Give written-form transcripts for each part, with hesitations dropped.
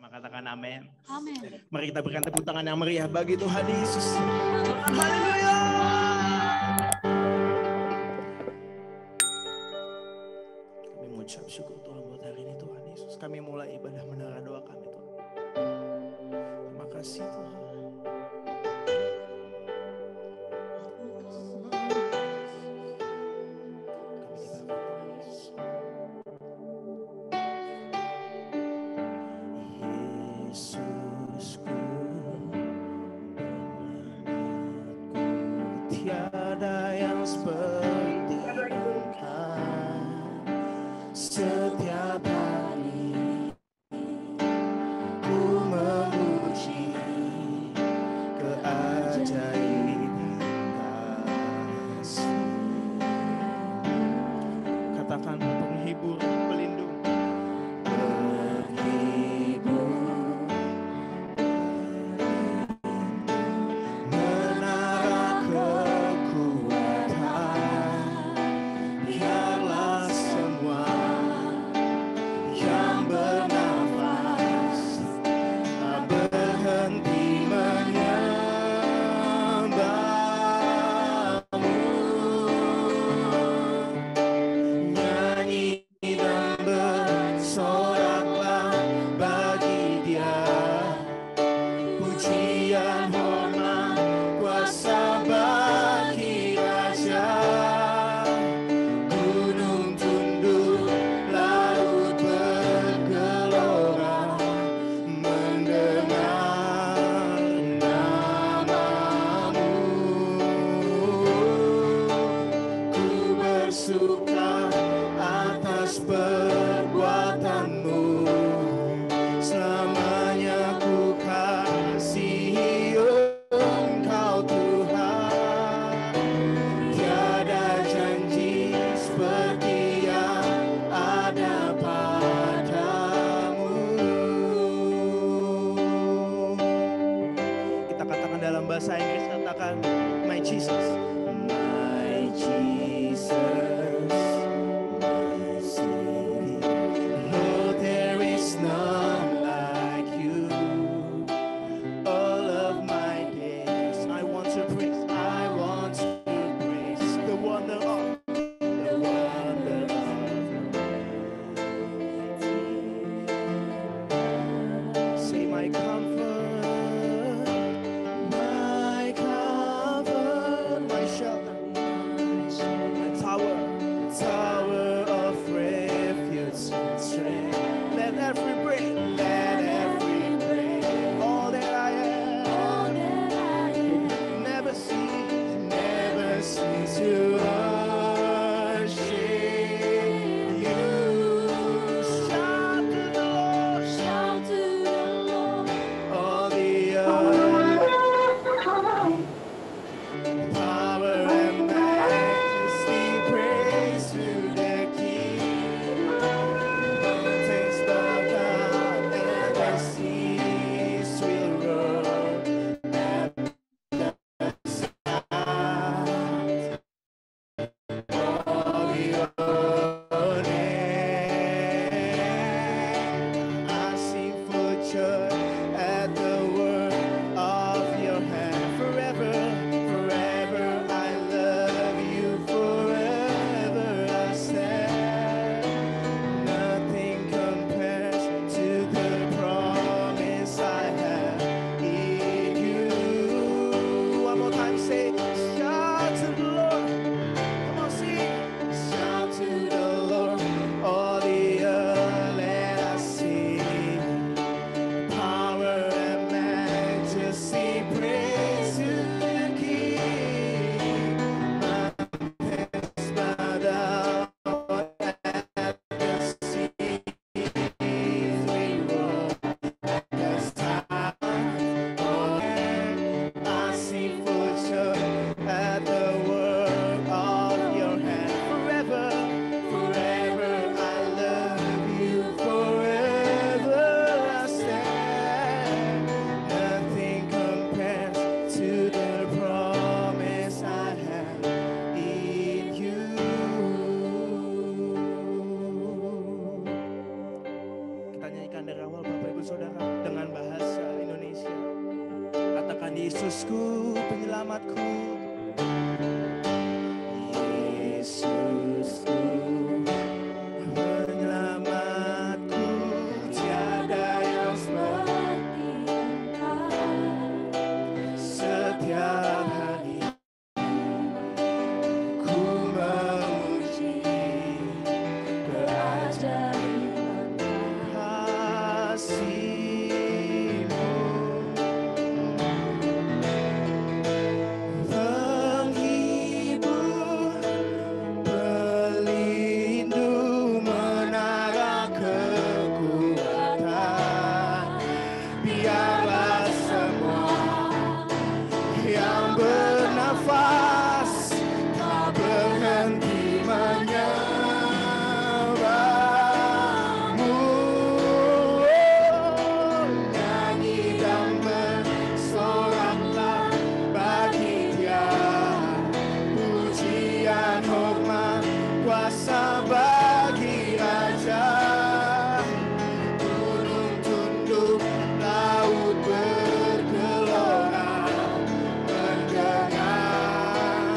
Katakan amin. Amin. Mari kita berikan tepuk tangan yang meriah bagi Tuhan Yesus. Haleluya. Kami mengucap syukur Tuhan buat hari ini Tuhan Yesus. Kami mulai ibadah menara doa kami Tuhan. Terima kasih Tuhan. Tiada yang seperti Engkau. Setiap hari ku memuji keajaiban kasih. Katakan penghibur, pelindung. kita nyanyikan dari awal Bapak Ibu Saudara dengan bahasa Indonesia. Katakan Yesusku penyelamatku. Yesusku penyelamatku, tiada yang seperti Engkau. Setiap hari ku memuji keajaiban kasih-Mu. Penghibur, pelindung, menara kekuatan. Biarlah semua yang bernafas tak berhenti menyembah-Mu. Nyanyi dan bersoraklah bagi Dia, pujian, hormat, kuasa bagi Raja. Gunung tunduk, laut bergelora, mendengar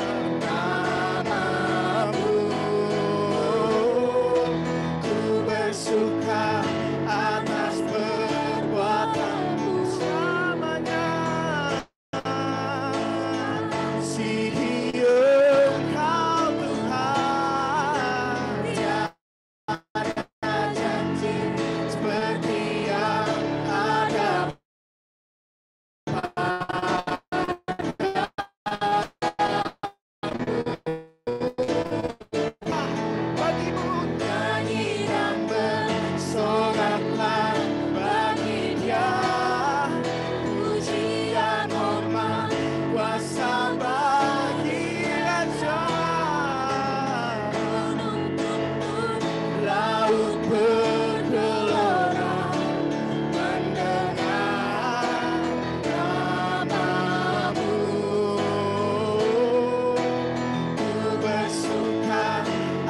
nama-Mu. Ku bersuka atas perbuatan-Mu selamanya. Sihi Engkau Tuhan, tiada janji seperti yang ada bagimu. Nyanyi dan bersoraklah bagi Dia, pujian, hormat, kuasa bagi Raja. Gunung tunduk, laut bergelora, mendengar nama-Mu. Ku bersuka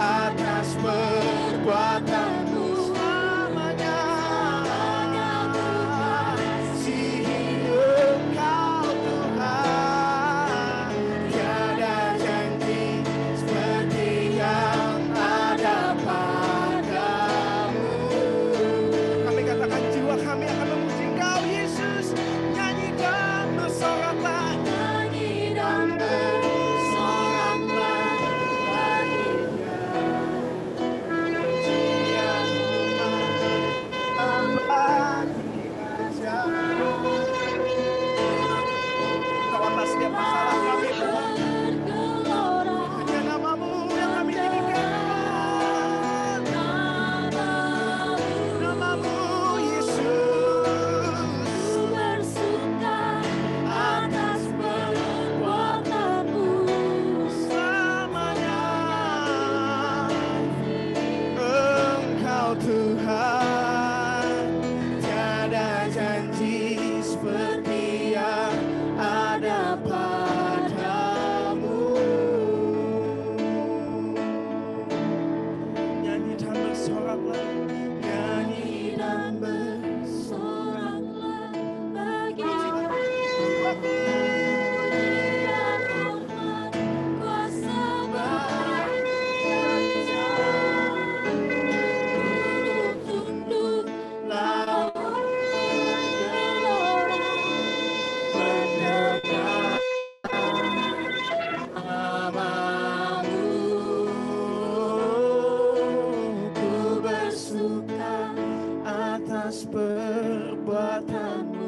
atas perbuatan-Mu selamanya. Sihi Engkau Tuhan, tiada janji seperti yang ada padamu. Kami katakan jiwa kami akan memuji Engkau Yesus. Nyanyi dan bersoraklah, nyanyi dan bersoraklah bagi Dia, pujian, hormat, bagi Raja. Kau atas setiap masalah kami Tuhan, hanya nama-Mu yang kami tinggikan. Nama-Mu Yesus. Bersuka atas perbuatan-Mu selamanya. Engkau Tuhan, tiada janji seperti yang ada padamu. Nyanyi dan bersoraklah, nyanyi dan bersoraklah bagi Dia, pujian, hormat, kuasa bagi Raja. Gunung tunduk, laut bergelora, mendengar nama-Mu. Ku bersuka atas perbuatan-Mu.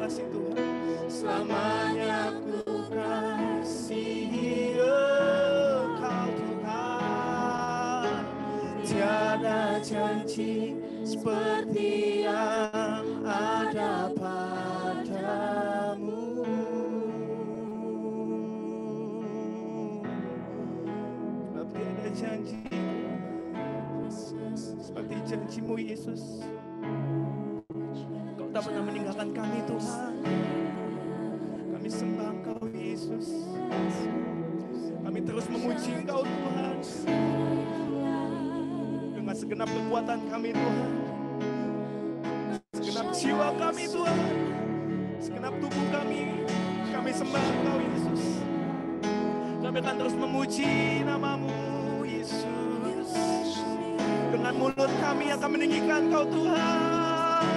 Makasih Tuhan, selamanya ku kasihi Engkau Tuhan, tiada janji seperti yang ada padamu. Sebab tiada janji seperti janji-Mu Yesus. Kau tak pernah meninggalkan kami Tuhan. Kami sembah Engkau Yesus. Kami terus memuji Engkau Tuhan. Dengan segenap kekuatan kami Tuhan. segenap jiwa kami Tuhan, segenap tubuh kami sembah Engkau Yesus. Kami akan terus memuji nama-Mu Yesus. Dengan mulut kami akan meninggikan Engkau Tuhan.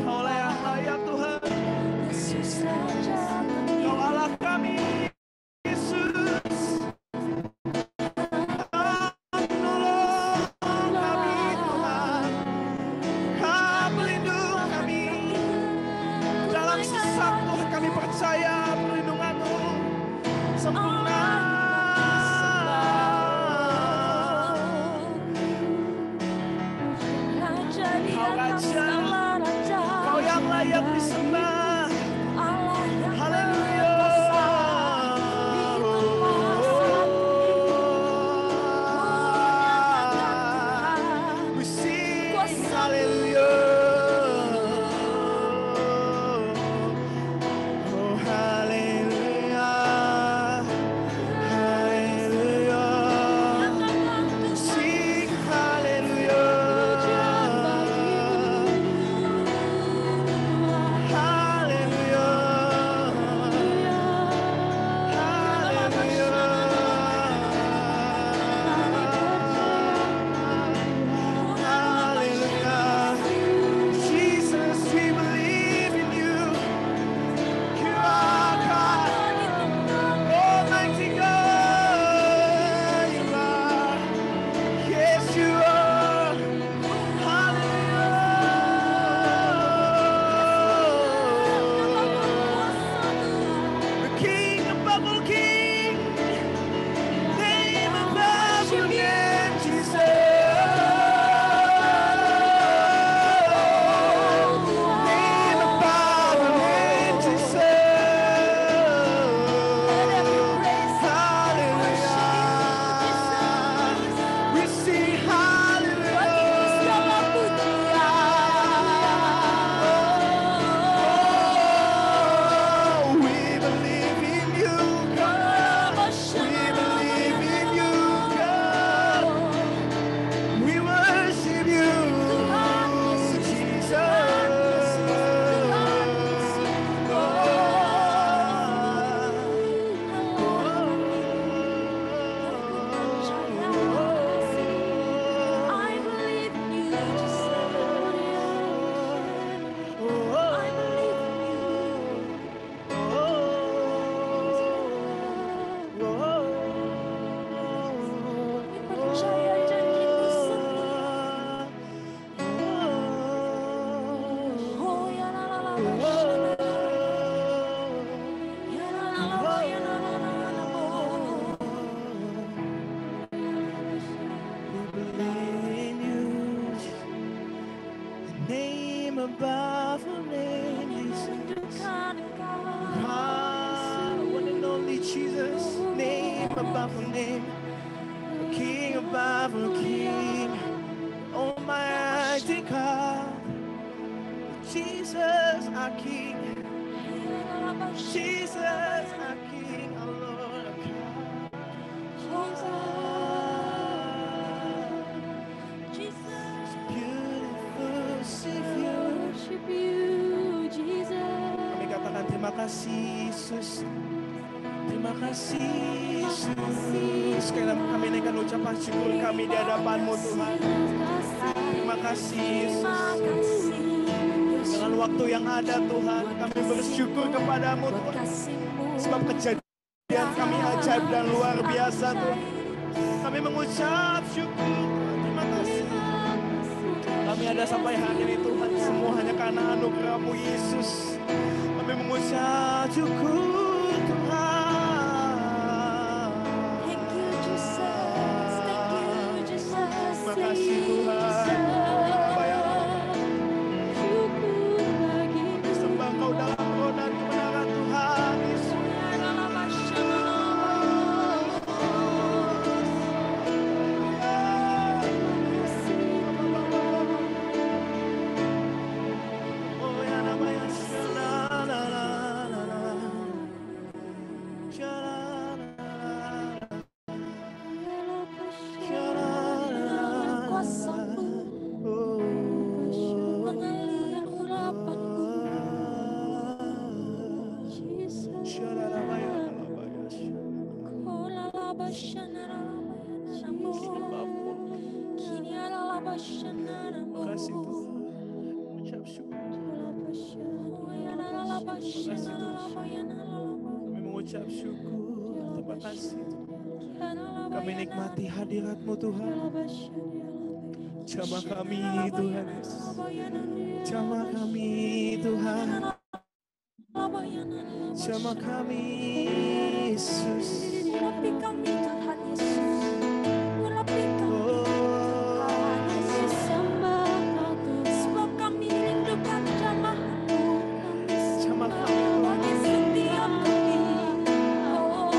Kaulah yang layak Tuhan. Kau Allah kami Yesus. Menolong kami Tuhan. Kau pelindung kami. Dalam sesak Tuhan kami percaya perlindungan-Mu sempurna. Kau Raja, Kau yang layak disembah. Haleluya. We sing haleluya. Oh haleluya. Haleluya. We sing haleluya. Haleluya. Hallelujah. Jesus, we believe in you. You are God, Almighty God. You are. Yes, you are. Hallelujah. The King above all kings. Name above your name, Jesus. Name above your name, Jesus. Hallelujah. We sing hallelujah. We believe in you, God. We believe in you, God. We worship you, name above all names. One and only Jesus, name above all name, King above all king, Almighty God, Jesus our King, Jesus our King, our Lord, our God. Jesus, beautiful Savior. Kami katakan terima kasih Yesus. Terima kasih Yesus. Sekali lagi kami naikkan ucapan syukur kami di hadapan-Mu Tuhan. Terima kasih Yesus. Dengan waktu yang ada Tuhan, kami bersyukur kepada-Mu Tuhan. Sebab kejadian kami ajaib dan luar biasa Tuhan. Kami mengucap syukur Tuhan. Terima kasih. Kami ada sampai hari ini Tuhan, semua hanya karena anugerah-Mu Yesus. Kami mengucap syukur Tuhan. Thank you Jesus, thank you Jesus. Terima kasih Tuhan. Sembah Kau dalam roh dan kebenaran Tuhan Yesus. kasih Tuhan. Kami mengucap syukur, terima kasih Tuhan. Kami nikmati hadirat-Mu Tuhan. Jamah kami Tuhan Yesus. Jamah kami Tuhan. Jamah kami Yesus. Urapi kami Tuhan Yesus. Urapi kami Oh, Tuhan Yesus sembah Kau Tuhan. Sebab kami rindukan jamah-Mu. Kami jamah sembah kami Tuhan. bagi setiap kami. Oh,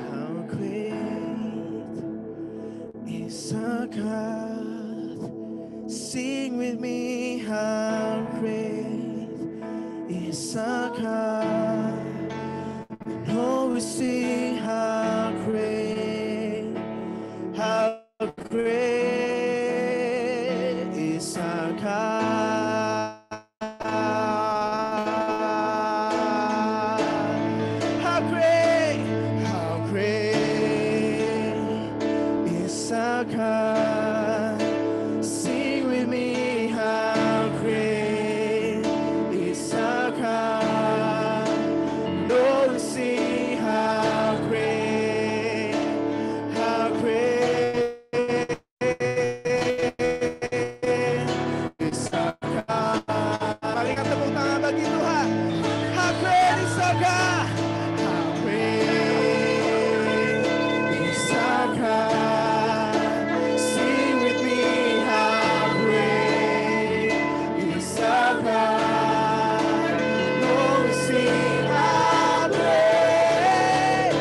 How great is our God? Sing with me, how great is our God? Oh, we sing, how great is our God? How great is our God? Sing with me, how great is our God? Lord, we sing, how great is our God? Berikan tepuk tangan bagi Tuhan. How great is our God? How great is our God? Sing with me, how great is our God? Lord, we sing, how great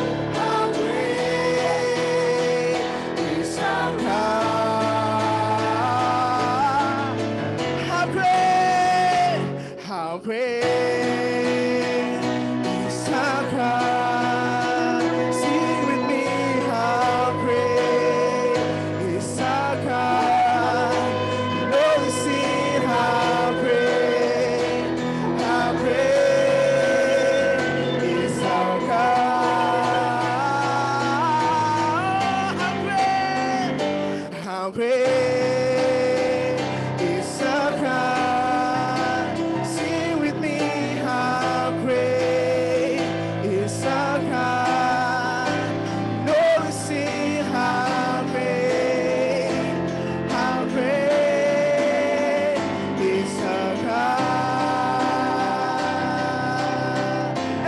is our God? How great is our God? Sing with me, how great is our God? Lord, we sing, how great is our God? How great is our God? Sing with me, how great is our God? Lord, we sing, how great is our God?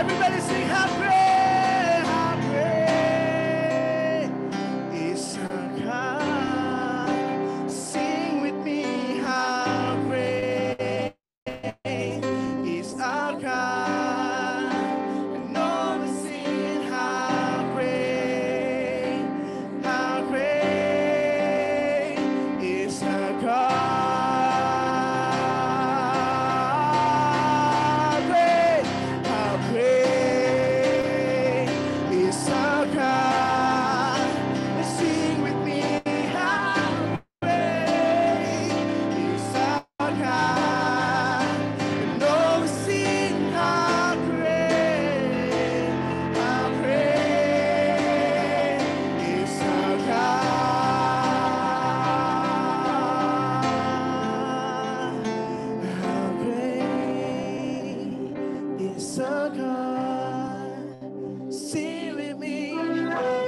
Everybody sing, how great is our God? Sing with me, how great is our God? And all we sing, how great is our God? How great is our God? Sing with me, how great is our God? And all we sing, how great is our God? How great is our God? Sing with me, how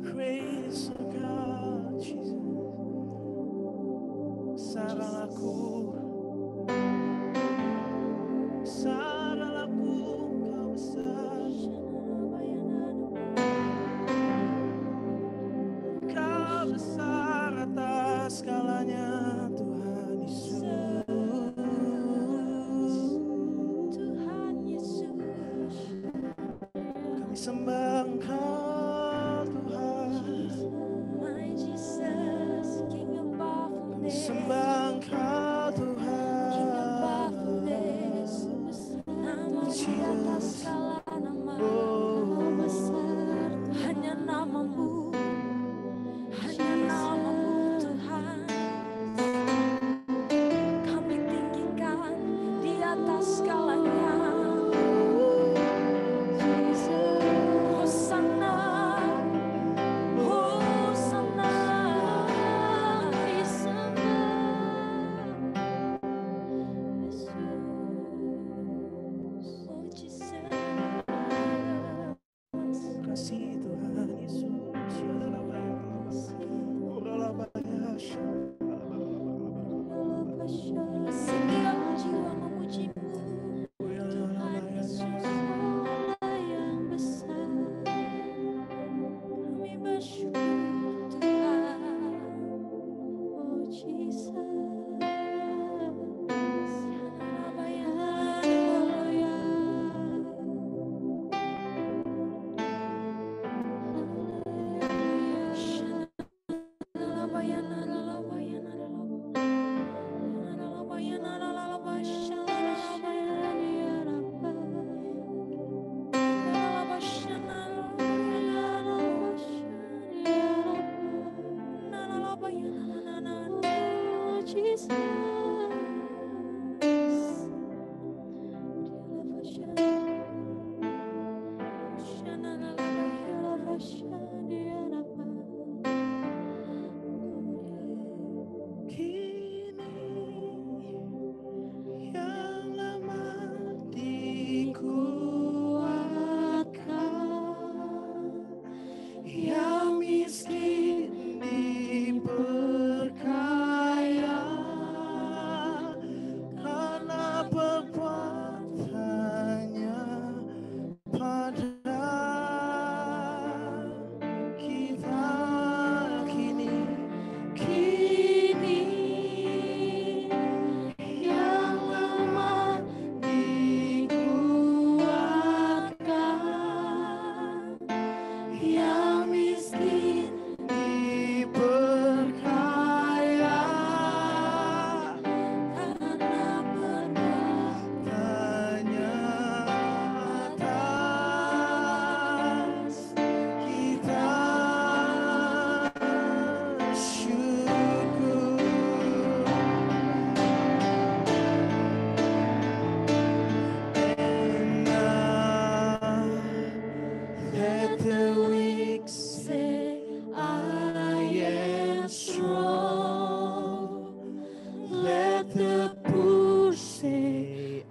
great is our God, Jesus. Sarang aku, kau besar. Kau besar atas segalanya, Tuhan Yesus. Tuhan Yesus. Kami sembah Engkau, Tuhan. My Jesus, King above all Kami names. sembah Engkau, King Tuhan. above all names. Namamu di atas segala nama. Oh. Kau besar, hanya namamu.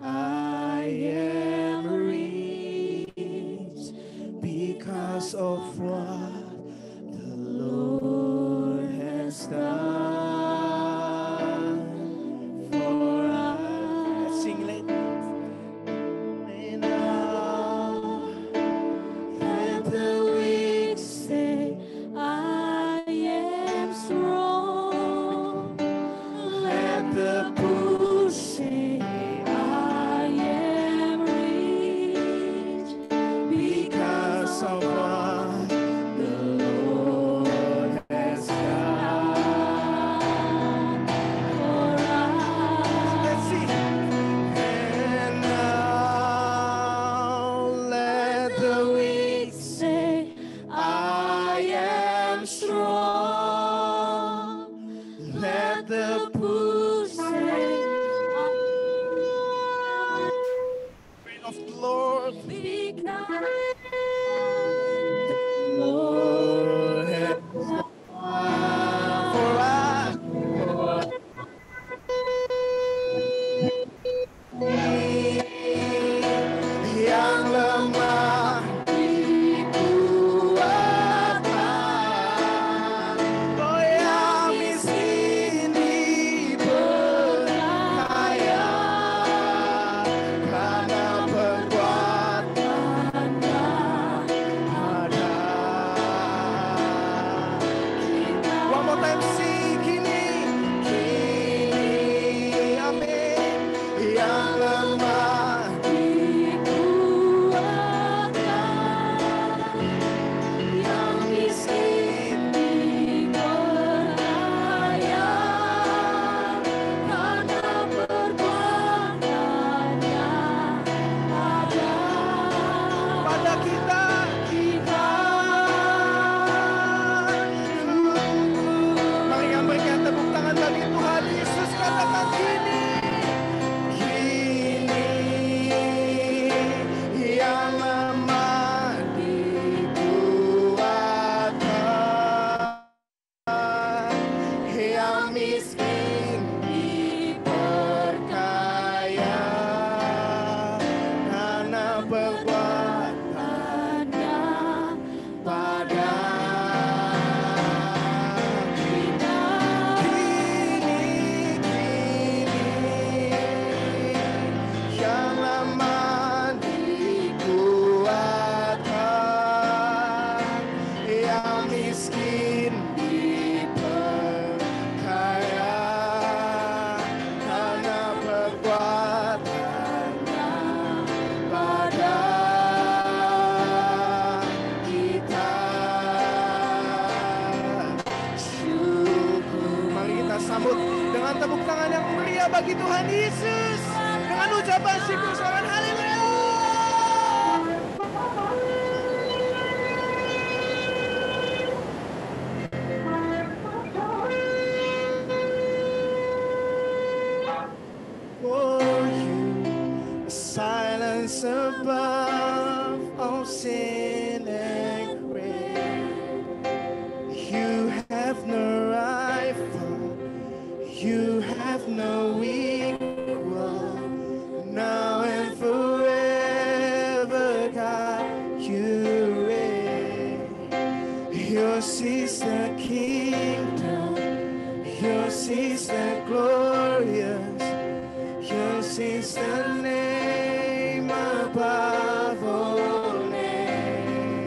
I am rich because of what the Lord has done for us. Let's sing it. And now let the weak say, I am strong. Let the poor say, I am rich because of what the Lord has done for us. Let's sing. And now let the weak say, I am strong. Let the poor say, Reign of the Lord, because the Lord has done for us. Yang lemah dikuatkan, oh yang miskin diperkaya, karena perbuatannya ada. One more time, sing kini, amin. Yang lemah dikuatkan, yang miskin diperkaya, karena perbuatannya ada pada kita. Mari kita berikan tepuk tangan bagi Tuhan Yesus. Katakan gini, yang lemah dikuatkan, yang miskin diperkaya, karena perbuatannya pada kita. Yang lemah dikuatkan, yang miskin diperkaya, karena perbuatannya pada kita. Syukur. Mari kita sambut dengan tepuk tangan yang meriah bagi Tuhan Yesus, dengan ucapan syukur soalan haleluya. For you, a silence above all sin and grave. You have no rival, you have no equal. Now and forever, God, you reign. Yours is the kingdom, yours is the glorious, yours is the name above all names.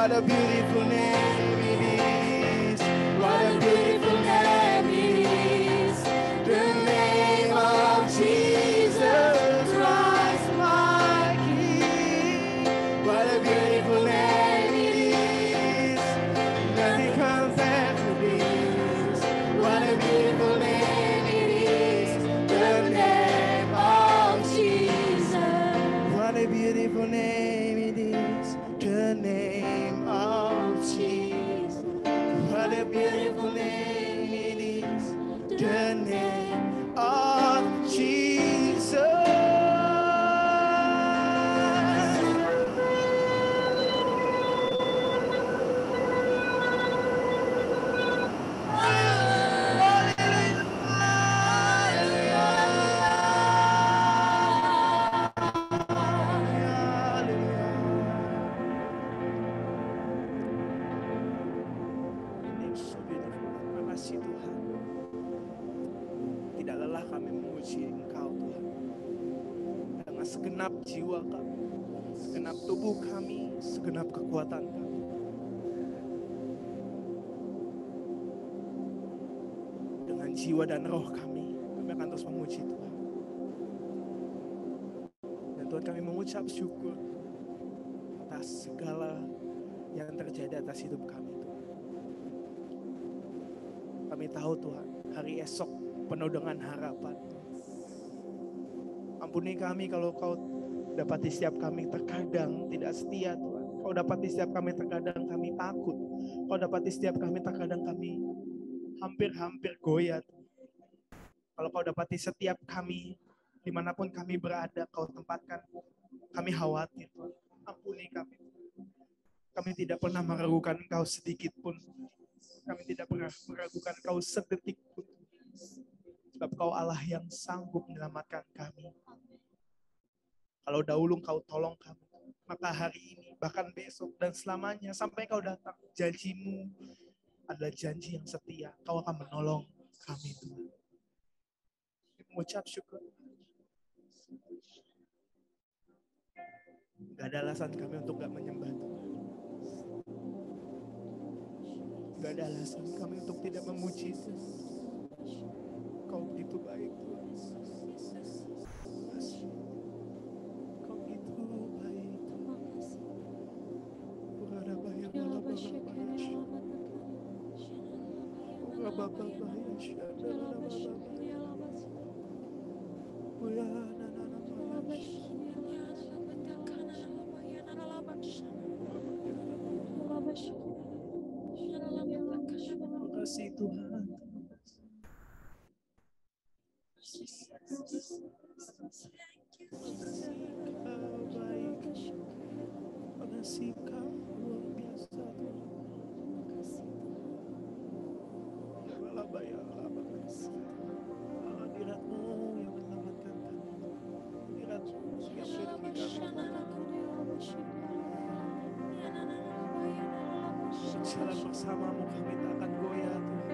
What a beautiful name it is. What a beautiful name it is. The name of Jesus Christ, my King. What a beautiful name it is. Nothing compares to this. What a beautiful name it is. The name of Jesus. What a beautiful name it is. The name of Jesus. What a beautiful name it is. The name of Jesus. Terima kasih Tuhan. Tidak lelah kami memuji Engkau Tuhan. Dengan segenap jiwa kami, segenap tubuh kami, segenap kekuatan kami. Dengan jiwa dan roh kami akan terus memuji Tuhan. Dan Tuhan, kami mengucap syukur atas segala yang terjadi atas hidup kami Tuhan. Kami tahu Tuhan, hari esok penuh dengan harapan. Ampuni kami kalau Kau dapati setiap kami terkadang tidak setia Tuhan. Kau dapati setiap kami terkadang kami takut. Kau dapati setiap kami terkadang kami hampir-hampir goyah. Kalau Kau dapati setiap kami dimanapun kami berada, Kau tempatkan kami khawatir Tuhan. Ampuni kami. Kami tidak pernah meragukan Kau sedikit pun. Kami tidak pernah meragukan Kau sedetik pun. Sebab Kau Allah yang sanggup menyelamatkan kami. Kalau dahulu Kau tolong kami, maka hari ini, bahkan besok dan selamanya sampai Kau datang, janji-Mu adalah janji yang setia. Kau akan menolong kami Tuhan. Mengucap syukur. Gak ada alasan kami untuk gak menyembah Tuhan. Gak ada alasan kami untuk tidak memuji Tuhan. Kau begitu baik Tuhan. Kau begitu baik Tuhan. Terima kasih Tuhan. Kau baik. Terima kasih Kau luar biasa Tuhan. Hadirat-Mu yang menyelamatkan kami. Hadirat-Mu yang melindungi kami. Berjalan bersama-Mu kami tak akan goyah Tuhan.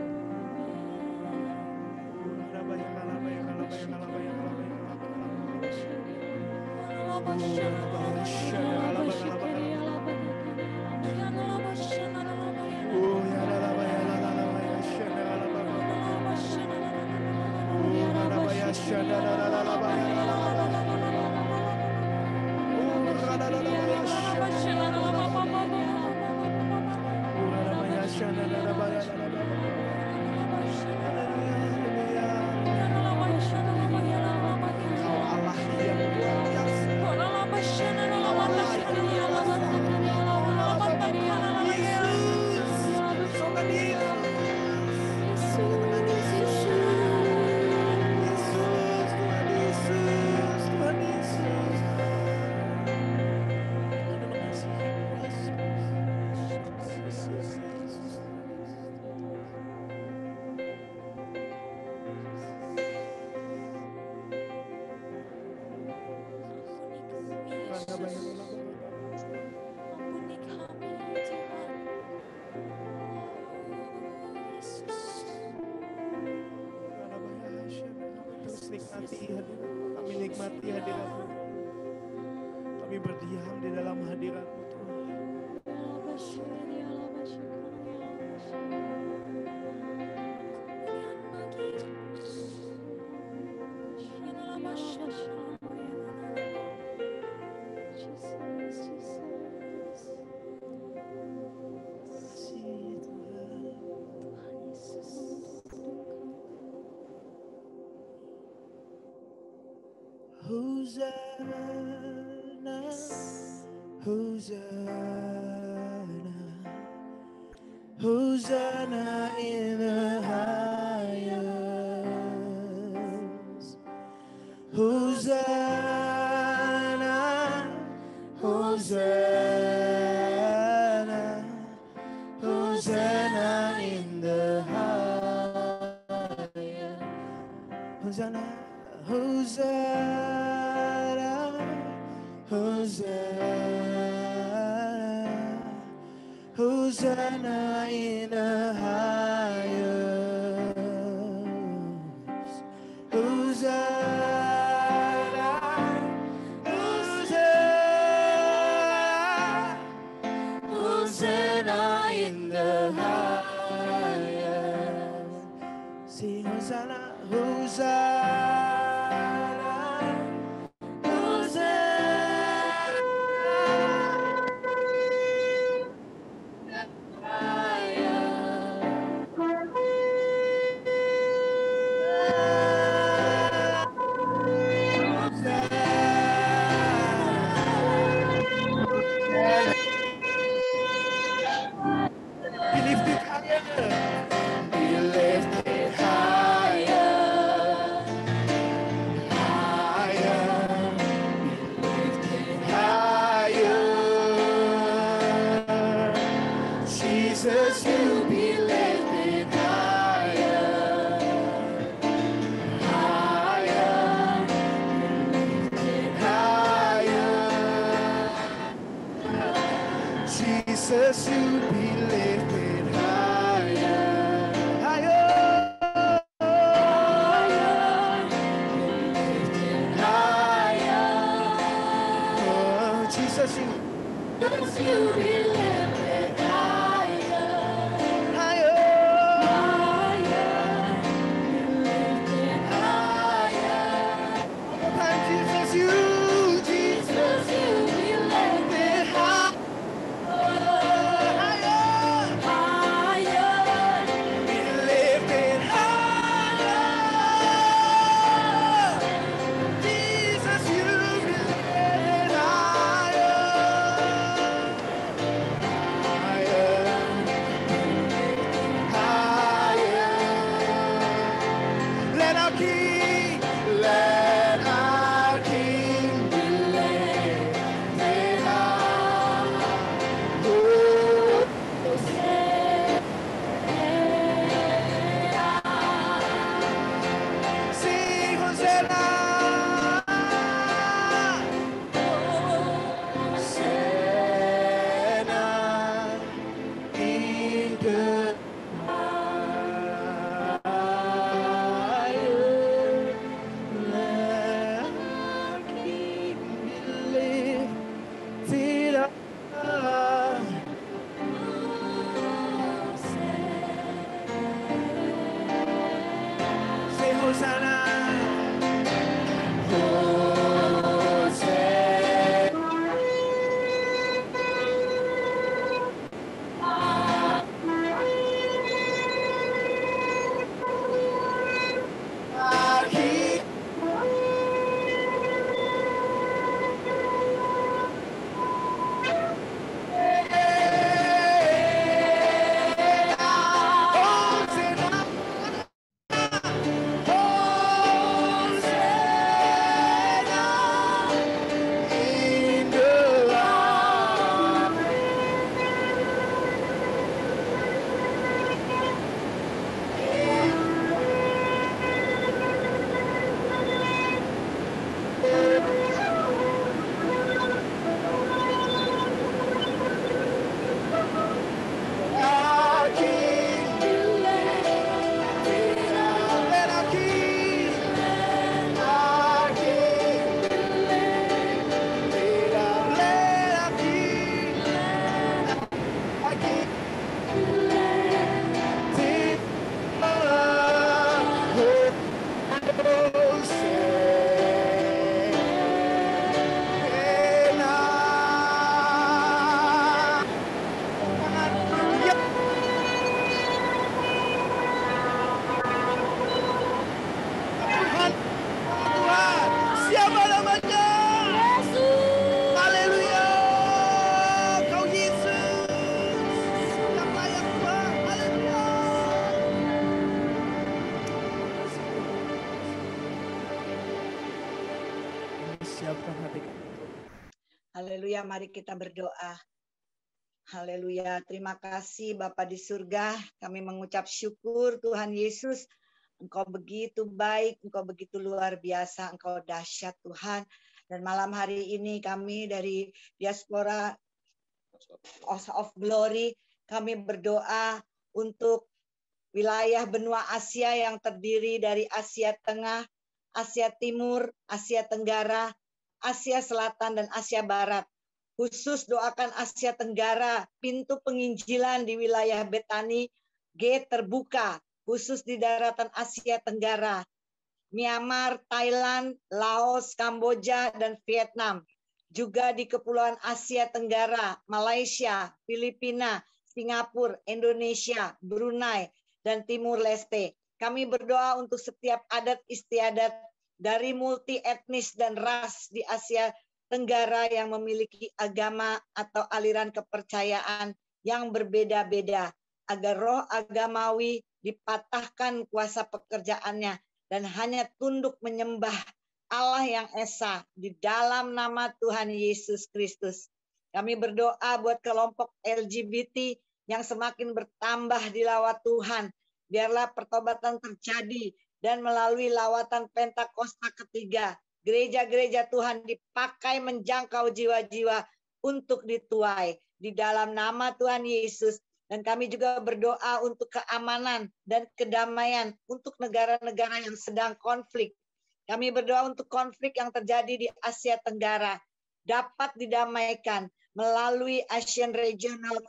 Kami nikmati hadirat-Mu. Kami berdiam di dalam hadirat-Mu Tuhan. Hosanna, Hosanna, Hosanna in the highest. Hosanna, Hosanna, Hosanna in the highest. Hosanna, Hosanna, Hosanna, Hosanna in the highest. Hosanna, Hosanna, Hosanna in the highest. Sing Hosanna, Hosanna. Be lifted higher. Be lifted higher. Higher. Be lifted higher. Jesus, you be lifted higher. Higher. Be lifted higher. Jesus, you be lifted higher, higher, higher. Oh, Jesus, you be lifted higher, higher, higher. One more time, Jesus, you be lifted higher. Siapkan hati kami. Haleluya, mari kita berdoa. Haleluya, terima kasih Bapa di surga. Kami mengucap syukur Tuhan Yesus. Engkau begitu baik, Engkau begitu luar biasa, Engkau dahsyat Tuhan. Dan malam hari ini kami dari Diaspora of Glory, kami berdoa untuk wilayah benua Asia yang terdiri dari Asia Tengah, Asia Timur, Asia Tenggara, Asia Selatan, dan Asia Barat. Khusus doakan Asia Tenggara, pintu penginjilan di wilayah Betani, gate terbuka, khusus di daratan Asia Tenggara, Myanmar, Thailand, Laos, Kamboja, dan Vietnam. Juga di Kepulauan Asia Tenggara, Malaysia, Filipina, Singapura, Indonesia, Brunei, dan Timur Leste. Kami berdoa untuk setiap adat istiadat dari multi etnis dan ras di Asia Tenggara yang memiliki agama atau aliran kepercayaan yang berbeda-beda, agar roh agamawi dipatahkan kuasa pekerjaannya dan hanya tunduk menyembah Allah yang esa di dalam nama Tuhan Yesus Kristus. Kami berdoa buat kelompok LGBT yang semakin bertambah di lawat Tuhan. Biarlah pertobatan terjadi dan melalui lawatan Pentakosta ketiga, gereja-gereja Tuhan dipakai menjangkau jiwa-jiwa untuk dituai di dalam nama Tuhan Yesus. Dan kami juga berdoa untuk keamanan dan kedamaian untuk negara-negara yang sedang konflik. Kami berdoa untuk konflik yang terjadi di Asia Tenggara dapat didamaikan melalui Asian Regional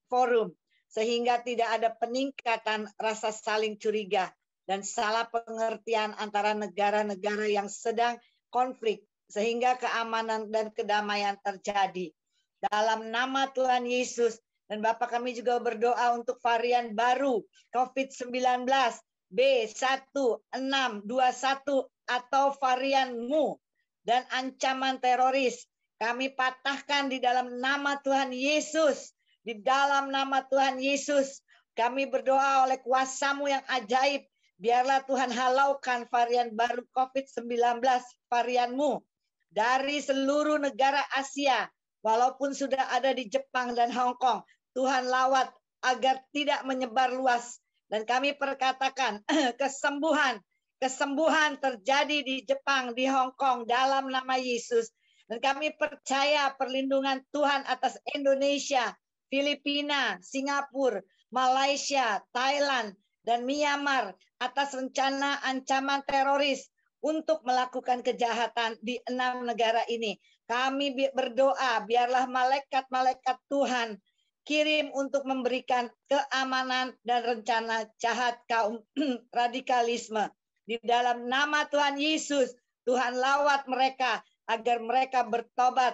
Forum, sehingga tidak ada peningkatan rasa saling curiga dan salah pengertian antara negara-negara yang sedang konflik, sehingga keamanan dan kedamaian terjadi. Dalam nama Tuhan Yesus, dan Bapak kami juga berdoa untuk varian baru COVID-19 B1621 atau varian MU dan ancaman teroris. Kami patahkan di dalam nama Tuhan Yesus. Di dalam nama Tuhan Yesus, kami berdoa oleh kuasa-Mu yang ajaib. Biarlah Tuhan halaukan varian baru COVID-19, varian-Mu dari seluruh negara Asia. Walaupun sudah ada di Jepang dan Hong Kong, Tuhan lawat agar tidak menyebar luas. Dan kami perkatakan kesembuhan terjadi di Jepang, di Hong Kong dalam nama Yesus. Dan kami percaya perlindungan Tuhan atas Indonesia, Filipina, Singapura, Malaysia, Thailand, dan Myanmar atas rencana ancaman teroris untuk melakukan kejahatan di 6 negara ini. Kami berdoa biarlah malaikat-malaikat Tuhan kirim untuk memberikan keamanan dan rencana jahat kaum radikalisme. Di dalam nama Tuhan Yesus, Tuhan lawat mereka agar mereka bertobat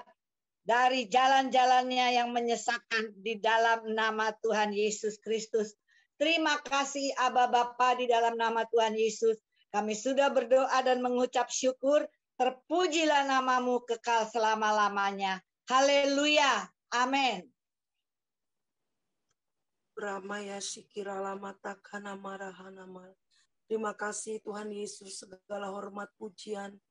dari jalan-jalannya yang menyesatkan di dalam nama Tuhan Yesus Kristus. Terima kasih Aba Bapa, di dalam nama Tuhan Yesus. Kami sudah berdoa dan mengucap syukur. Terpujilah namamu kekal selama-lamanya. Haleluya. Amin. Ramaya Shikira Lamata Kana Marahanamal. Terima kasih Tuhan Yesus, segala hormat pujian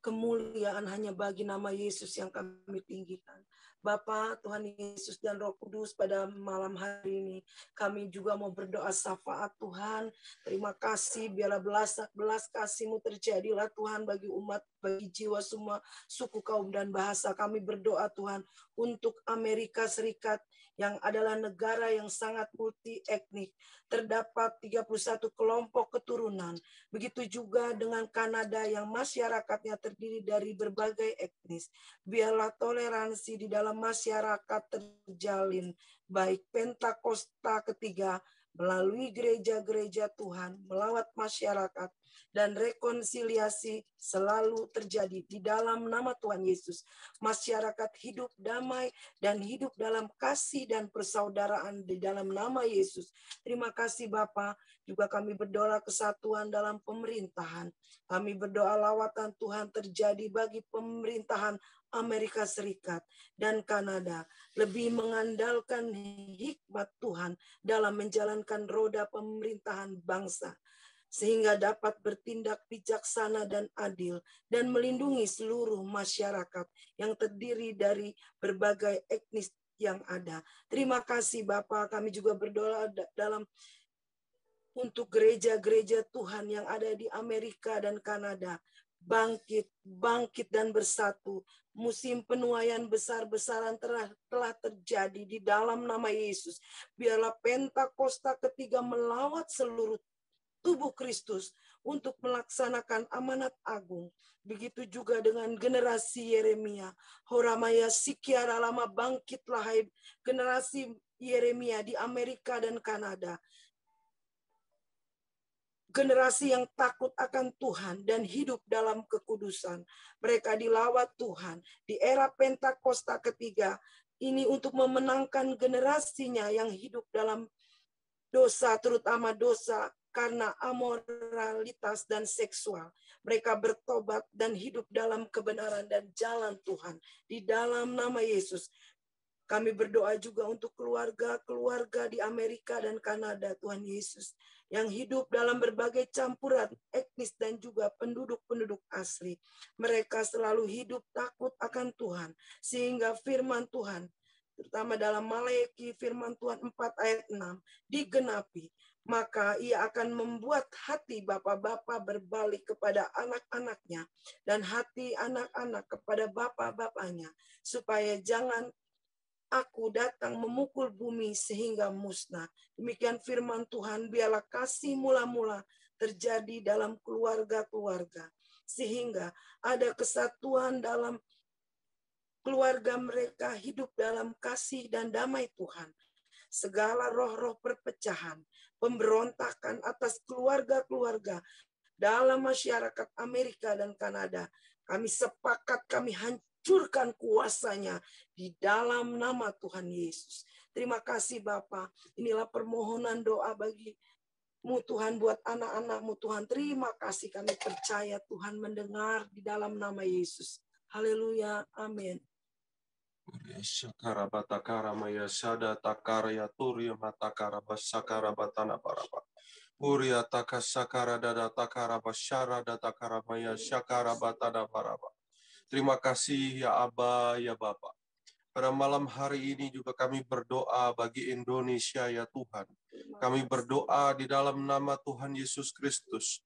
kemuliaan hanya bagi nama Yesus yang kami tinggikan. Bapa, Tuhan Yesus dan Roh Kudus, pada malam hari ini kami juga mau berdoa syafaat Tuhan. Terima kasih, biarlah belas kasih-Mu terjadilah Tuhan bagi umat, bagi jiwa semua suku, kaum, dan bahasa. Kami berdoa Tuhan untuk Amerika Serikat yang adalah negara yang sangat multi etnik. Terdapat 31 kelompok keturunan. Begitu juga dengan Kanada yang masyarakatnya terdiri dari berbagai etnis. Biarlah toleransi di dalam masyarakat terjalin, baik Pentakosta ketiga melalui gereja-gereja Tuhan, melawat masyarakat, dan rekonsiliasi selalu terjadi di dalam nama Tuhan Yesus. Masyarakat hidup damai dan hidup dalam kasih dan persaudaraan di dalam nama Yesus. Terima kasih Bapa. Juga kami berdoa kesatuan dalam pemerintahan. Kami berdoa lawatan Tuhan terjadi bagi pemerintahan Amerika Serikat dan Kanada, lebih mengandalkan hikmat Tuhan dalam menjalankan roda pemerintahan bangsa. sehingga dapat bertindak bijaksana dan adil dan melindungi seluruh masyarakat yang terdiri dari berbagai etnis yang ada. Terima kasih Bapak, kami juga berdoa dalam untuk gereja-gereja Tuhan yang ada di Amerika dan Kanada. Bangkit dan bersatu. Musim penuaian besar-besaran telah terjadi di dalam nama Yesus. Biarlah Pentakosta ketiga melawat seluruh tubuh Kristus untuk melaksanakan amanat agung. Begitu juga dengan generasi Yeremia. Horamaya Sikiara Lama, bangkitlah hai generasi Yeremia di Amerika dan Kanada. Generasi yang takut akan Tuhan dan hidup dalam kekudusan. Mereka dilawat Tuhan di era Pentakosta ketiga ini untuk memenangkan generasinya yang hidup dalam dosa, terutama dosa karena amoralitas dan seksual. Mereka bertobat dan hidup dalam kebenaran dan jalan Tuhan. Di dalam nama Yesus, kami berdoa juga untuk keluarga-keluarga di Amerika dan Kanada, Tuhan Yesus, yang hidup dalam berbagai campuran etnis dan juga penduduk-penduduk asli. Mereka selalu hidup takut akan Tuhan, sehingga firman Tuhan, terutama dalam Maleakhi firman Tuhan 4 ayat 6, digenapi. Maka ia akan membuat hati bapak-bapak berbalik kepada anak-anaknya, dan hati anak-anak kepada bapak-bapaknya, supaya jangan aku datang memukul bumi sehingga musnah. Demikian firman Tuhan, biarlah kasih mula-mula terjadi dalam keluarga-keluarga. Sehingga ada kesatuan dalam keluarga mereka, hidup dalam kasih dan damai Tuhan. Segala roh-roh perpecahan, pemberontakan atas keluarga-keluarga dalam masyarakat Amerika dan Kanada, kami sepakat, kami hancurkan kuasanya di dalam nama Tuhan Yesus. Terima kasih Bapa. Inilah permohonan doa bagi-Mu Tuhan, buat anak-anak-Mu Tuhan. Terima kasih, kami percaya Tuhan mendengar di dalam nama Yesus. Haleluya. Amin. Shakara batakara maya sada takara ya turi matakara basakara batana parapa. Uria takasakara dada takara basyara dada takara maya syakara batana parapa. Terima kasih ya Aba, ya Bapa. Pada malam hari ini juga kami berdoa bagi Indonesia ya Tuhan. Kami berdoa di dalam nama Tuhan Yesus Kristus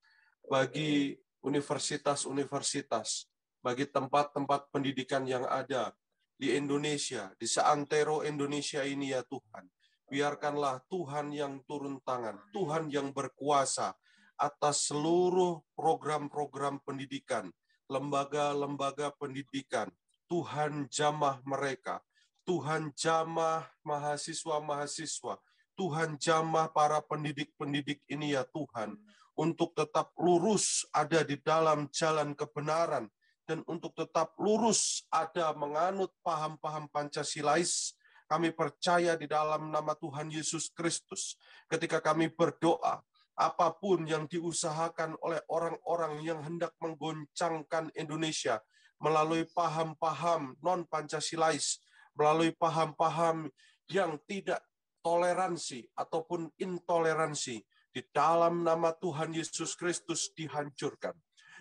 bagi universitas-universitas, bagi tempat-tempat pendidikan yang ada di Indonesia, di seantero Indonesia ini ya Tuhan. Biarkanlah Tuhan yang turun tangan, Tuhan yang berkuasa atas seluruh program-program pendidikan, lembaga-lembaga pendidikan. Tuhan jamah mereka, Tuhan jamah mahasiswa-mahasiswa, Tuhan jamah para pendidik-pendidik ini ya Tuhan, untuk tetap lurus ada di dalam jalan kebenaran, dan untuk tetap lurus ada menganut paham-paham Pancasilais. Kami percaya di dalam nama Tuhan Yesus Kristus, ketika kami berdoa, apapun yang diusahakan oleh orang-orang yang hendak menggoncangkan Indonesia melalui paham-paham non-Pancasilais, melalui paham-paham yang tidak toleransi ataupun intoleransi, di dalam nama Tuhan Yesus Kristus dihancurkan.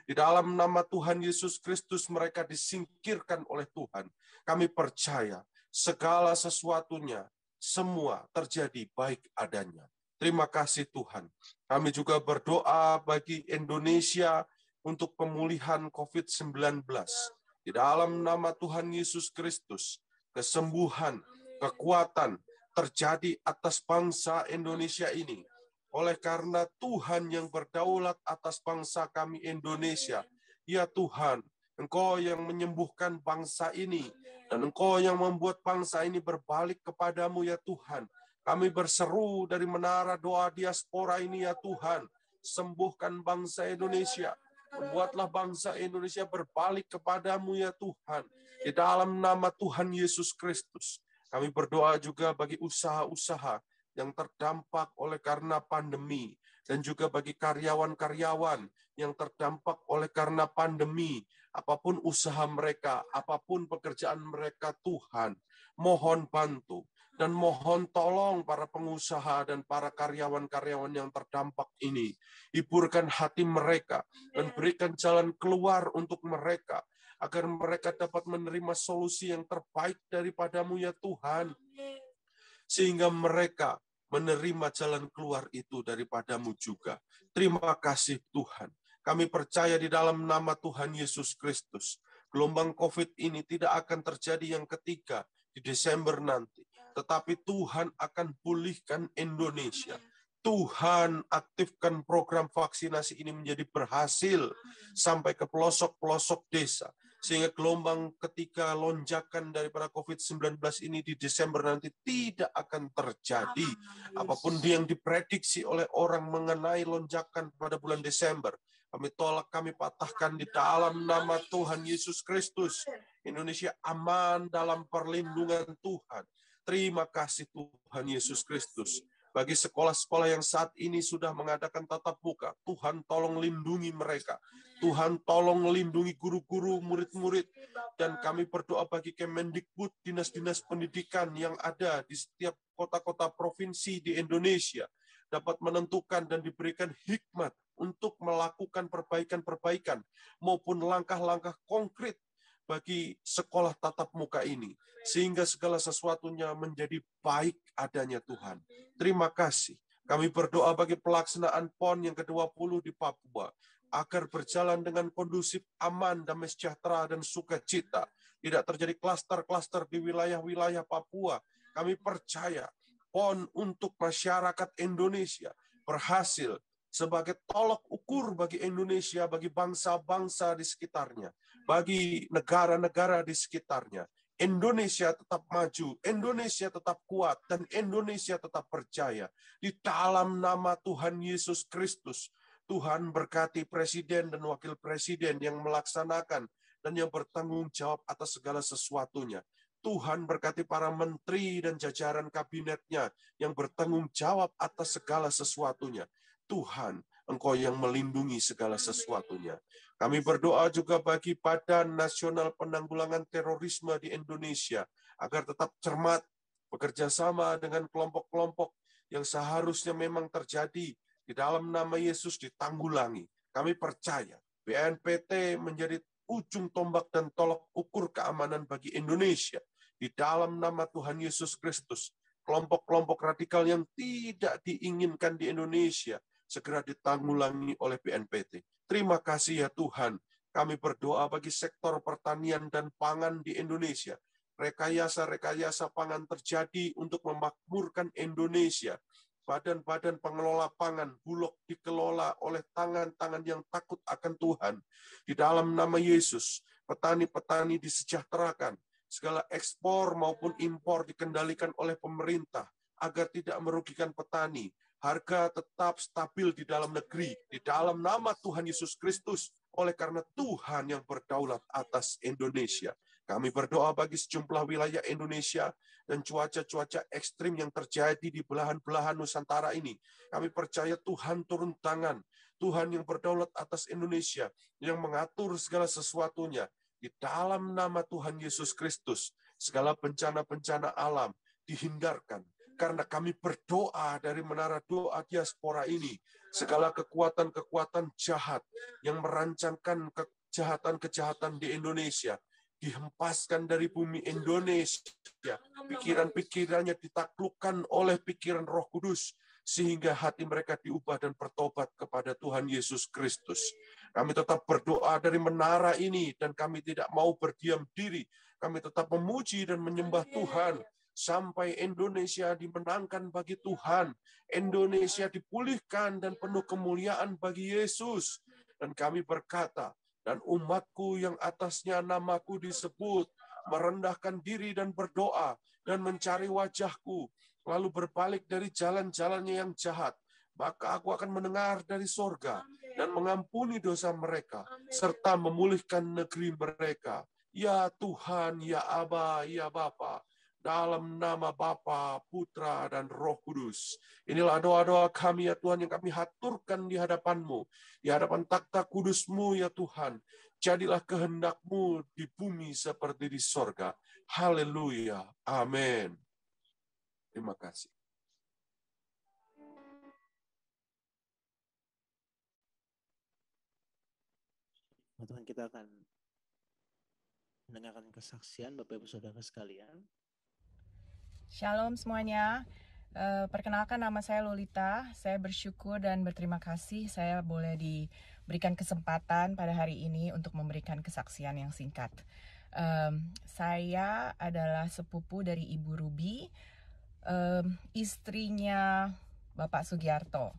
Di dalam nama Tuhan Yesus Kristus mereka disingkirkan oleh Tuhan. Kami percaya segala sesuatunya, semua terjadi baik adanya. Terima kasih Tuhan. Kami juga berdoa bagi Indonesia untuk pemulihan COVID-19. Di dalam nama Tuhan Yesus Kristus, kesembuhan, kekuatan terjadi atas bangsa Indonesia ini. Oleh karena Tuhan yang berdaulat atas bangsa kami Indonesia. Ya Tuhan, Engkau yang menyembuhkan bangsa ini, dan Engkau yang membuat bangsa ini berbalik kepadamu ya Tuhan. Kami berseru dari menara doa diaspora ini ya Tuhan, sembuhkan bangsa Indonesia. Membuatlah bangsa Indonesia berbalik kepadamu ya Tuhan. Di dalam nama Tuhan Yesus Kristus. Kami berdoa juga bagi usaha-usaha yang terdampak oleh karena pandemi, dan juga bagi karyawan-karyawan yang terdampak oleh karena pandemi, apapun usaha mereka, apapun pekerjaan mereka Tuhan, mohon bantu Dan mohon tolong para pengusaha dan para karyawan-karyawan yang terdampak ini. Hiburkan hati mereka dan berikan jalan keluar untuk mereka. Agar mereka dapat menerima solusi yang terbaik daripadamu ya Tuhan. Sehingga mereka menerima jalan keluar itu daripadamu juga. Terima kasih Tuhan. Kami percaya di dalam nama Tuhan Yesus Kristus. Gelombang COVID ini tidak akan terjadi yang ketiga di Desember nanti. Tetapi Tuhan akan pulihkan Indonesia. Tuhan aktifkan program vaksinasi ini menjadi berhasil sampai ke pelosok-pelosok desa. Sehingga gelombang ketiga lonjakan daripada COVID-19 ini di Desember nanti tidak akan terjadi. Apapun yang diprediksi oleh orang mengenai lonjakan pada bulan Desember, kami tolak, kami patahkan di dalam nama Tuhan Yesus Kristus. Indonesia aman dalam perlindungan Tuhan. Terima kasih Tuhan Yesus Kristus. Bagi sekolah-sekolah yang saat ini sudah mengadakan tatap muka, Tuhan tolong lindungi mereka. Tuhan tolong lindungi guru-guru, murid-murid. Dan kami berdoa bagi Kemendikbud, dinas-dinas pendidikan yang ada di setiap kota-kota provinsi di Indonesia, dapat menentukan dan diberikan hikmat untuk melakukan perbaikan-perbaikan maupun langkah-langkah konkret bagi sekolah tatap muka ini. Sehingga segala sesuatunya menjadi baik adanya Tuhan. Terima kasih. Kami berdoa bagi pelaksanaan PON yang ke-20 di Papua, agar berjalan dengan kondusif, aman, damai sejahtera, dan sukacita. Tidak terjadi klaster-klaster di wilayah-wilayah Papua. Kami percaya PON untuk masyarakat Indonesia berhasil sebagai tolok ukur bagi Indonesia, bagi bangsa-bangsa di sekitarnya, bagi negara-negara di sekitarnya. Indonesia tetap maju, Indonesia tetap kuat, dan Indonesia tetap percaya. Di dalam nama Tuhan Yesus Kristus, Tuhan berkati Presiden dan Wakil Presiden yang melaksanakan dan yang bertanggung jawab atas segala sesuatunya. Tuhan berkati para menteri dan jajaran kabinetnya yang bertanggung jawab atas segala sesuatunya. Tuhan, Engkau yang melindungi segala sesuatunya. Kami berdoa juga bagi Badan Nasional Penanggulangan Terorisme di Indonesia, agar tetap cermat, bekerja sama dengan kelompok-kelompok yang seharusnya memang terjadi di dalam nama Yesus ditanggulangi. Kami percaya BNPT menjadi ujung tombak dan tolok ukur keamanan bagi Indonesia. Di dalam nama Tuhan Yesus Kristus, kelompok-kelompok radikal yang tidak diinginkan di Indonesia segera ditanggulangi oleh BNPT. Terima kasih ya Tuhan. Kami berdoa bagi sektor pertanian dan pangan di Indonesia. Rekayasa-rekayasa pangan terjadi untuk memakmurkan Indonesia. Badan-badan pengelola pangan, Bulog dikelola oleh tangan-tangan yang takut akan Tuhan. Di dalam nama Yesus, petani-petani disejahterakan. Segala ekspor maupun impor dikendalikan oleh pemerintah agar tidak merugikan petani. Harga tetap stabil di dalam negeri, di dalam nama Tuhan Yesus Kristus, oleh karena Tuhan yang berdaulat atas Indonesia. Kami berdoa bagi sejumlah wilayah Indonesia dan cuaca-cuaca ekstrim yang terjadi di belahan-belahan Nusantara ini. Kami percaya Tuhan turun tangan, Tuhan yang berdaulat atas Indonesia, yang mengatur segala sesuatunya. Di dalam nama Tuhan Yesus Kristus, segala bencana-bencana alam dihindarkan. Karena kami berdoa dari menara doa diaspora ini, segala kekuatan-kekuatan jahat yang merancangkan kejahatan-kejahatan di Indonesia, dihempaskan dari bumi Indonesia. Pikiran-pikirannya ditaklukkan oleh pikiran Roh Kudus, sehingga hati mereka diubah dan bertobat kepada Tuhan Yesus Kristus. Kami tetap berdoa dari menara ini, dan kami tidak mau berdiam diri. Kami tetap memuji dan menyembah Tuhan, sampai Indonesia dimenangkan bagi Tuhan. Indonesia dipulihkan dan penuh kemuliaan bagi Yesus. Dan kami berkata, dan umatku yang atasnya namaku disebut, merendahkan diri dan berdoa, dan mencari wajahku, lalu berbalik dari jalan-jalannya yang jahat, maka aku akan mendengar dari sorga, dan mengampuni dosa mereka, serta memulihkan negeri mereka. Ya Tuhan, ya Aba, ya Bapa, dalam nama Bapa, Putra, dan Roh Kudus. Inilah doa-doa kami ya Tuhan yang kami haturkan di hadapan-Mu, di hadapan takhta kudus-Mu ya Tuhan. Jadilah kehendak-Mu di bumi seperti di sorga. Haleluya. Amin. Terima kasih. Teman-teman, kita akan mendengarkan kesaksian Bapak Ibu Saudara sekalian. Shalom semuanya. Perkenalkan, nama saya Lolita. Saya bersyukur dan berterima kasih saya boleh diberikan kesempatan pada hari ini untuk memberikan kesaksian yang singkat. Saya adalah sepupu dari Ibu Ruby, istrinya Bapak Sugiarto.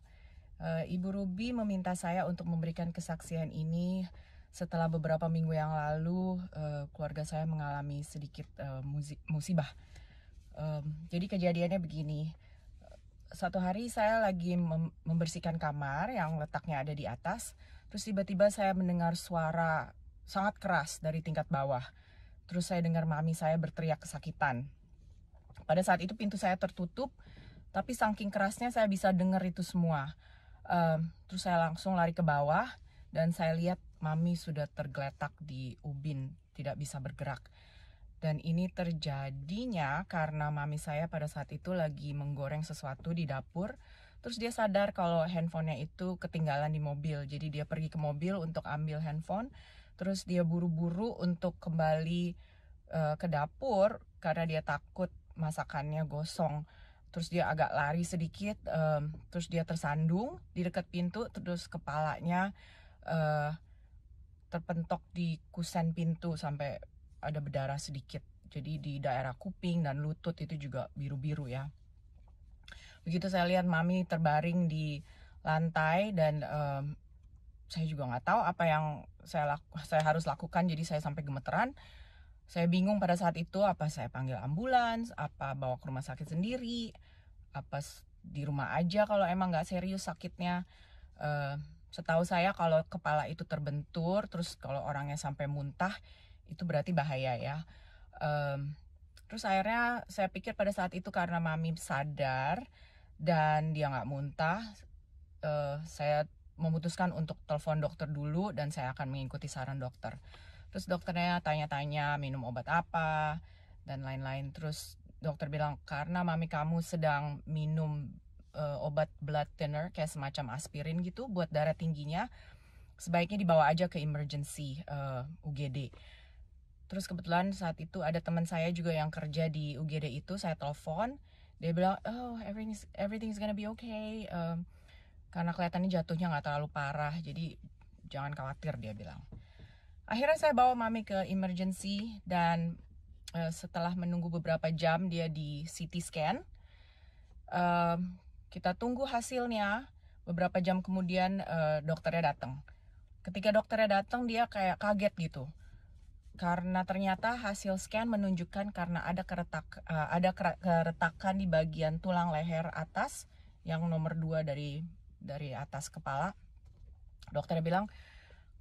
Ibu Ruby meminta saya untuk memberikan kesaksian ini setelah beberapa minggu yang lalu keluarga saya mengalami sedikit musibah. Jadi kejadiannya begini, satu hari saya lagi membersihkan kamar yang letaknya ada di atas, terus tiba-tiba saya mendengar suara sangat keras dari tingkat bawah. Terus saya dengar mami saya berteriak kesakitan. Pada saat itu pintu saya tertutup, tapi saking kerasnya saya bisa dengar itu semua. Terus saya langsung lari ke bawah dan saya lihat mami sudah tergeletak di ubin, tidak bisa bergerak. Dan ini terjadinya karena mami saya pada saat itu lagi menggoreng sesuatu di dapur. Terus dia sadar kalau handphonenya itu ketinggalan di mobil. Jadi dia pergi ke mobil untuk ambil handphone. Terus dia buru-buru untuk kembali ke dapur karena dia takut masakannya gosong. Terus dia agak lari sedikit. Terus dia tersandung di dekat pintu. Terus kepalanya terpentok di kusen pintu sampai ada berdarah sedikit. Jadi di daerah kuping dan lutut itu juga biru-biru ya. Begitu saya lihat mami terbaring di lantai dan saya juga nggak tahu apa yang saya harus lakukan. Jadi saya sampai gemeteran. Saya bingung pada saat itu, apa saya panggil ambulans, apa bawa ke rumah sakit sendiri, apa di rumah aja kalau emang nggak serius sakitnya. Setahu saya kalau kepala itu terbentur, terus kalau orangnya sampai muntah, itu berarti bahaya ya. Terus akhirnya saya pikir pada saat itu karena mami sadar dan dia nggak muntah, saya memutuskan untuk telepon dokter dulu dan saya akan mengikuti saran dokter. Terus dokternya tanya-tanya minum obat apa dan lain-lain. Terus dokter bilang karena mami kamu sedang minum obat blood thinner kayak semacam aspirin gitu buat darah tingginya, sebaiknya dibawa aja ke emergency UGD. Terus kebetulan saat itu ada teman saya juga yang kerja di UGD itu, saya telepon, dia bilang, oh everything's gonna be okay, karena kelihatannya jatuhnya nggak terlalu parah, jadi jangan khawatir, dia bilang. Akhirnya saya bawa mami ke emergency dan setelah menunggu beberapa jam dia di CT scan, kita tunggu hasilnya. Beberapa jam kemudian dokternya datang. Ketika dokternya datang dia kayak kaget gitu. Karena ternyata hasil scan menunjukkan karena ada keretakan di bagian tulang leher atas yang nomor 2 dari atas kepala. Dokternya bilang,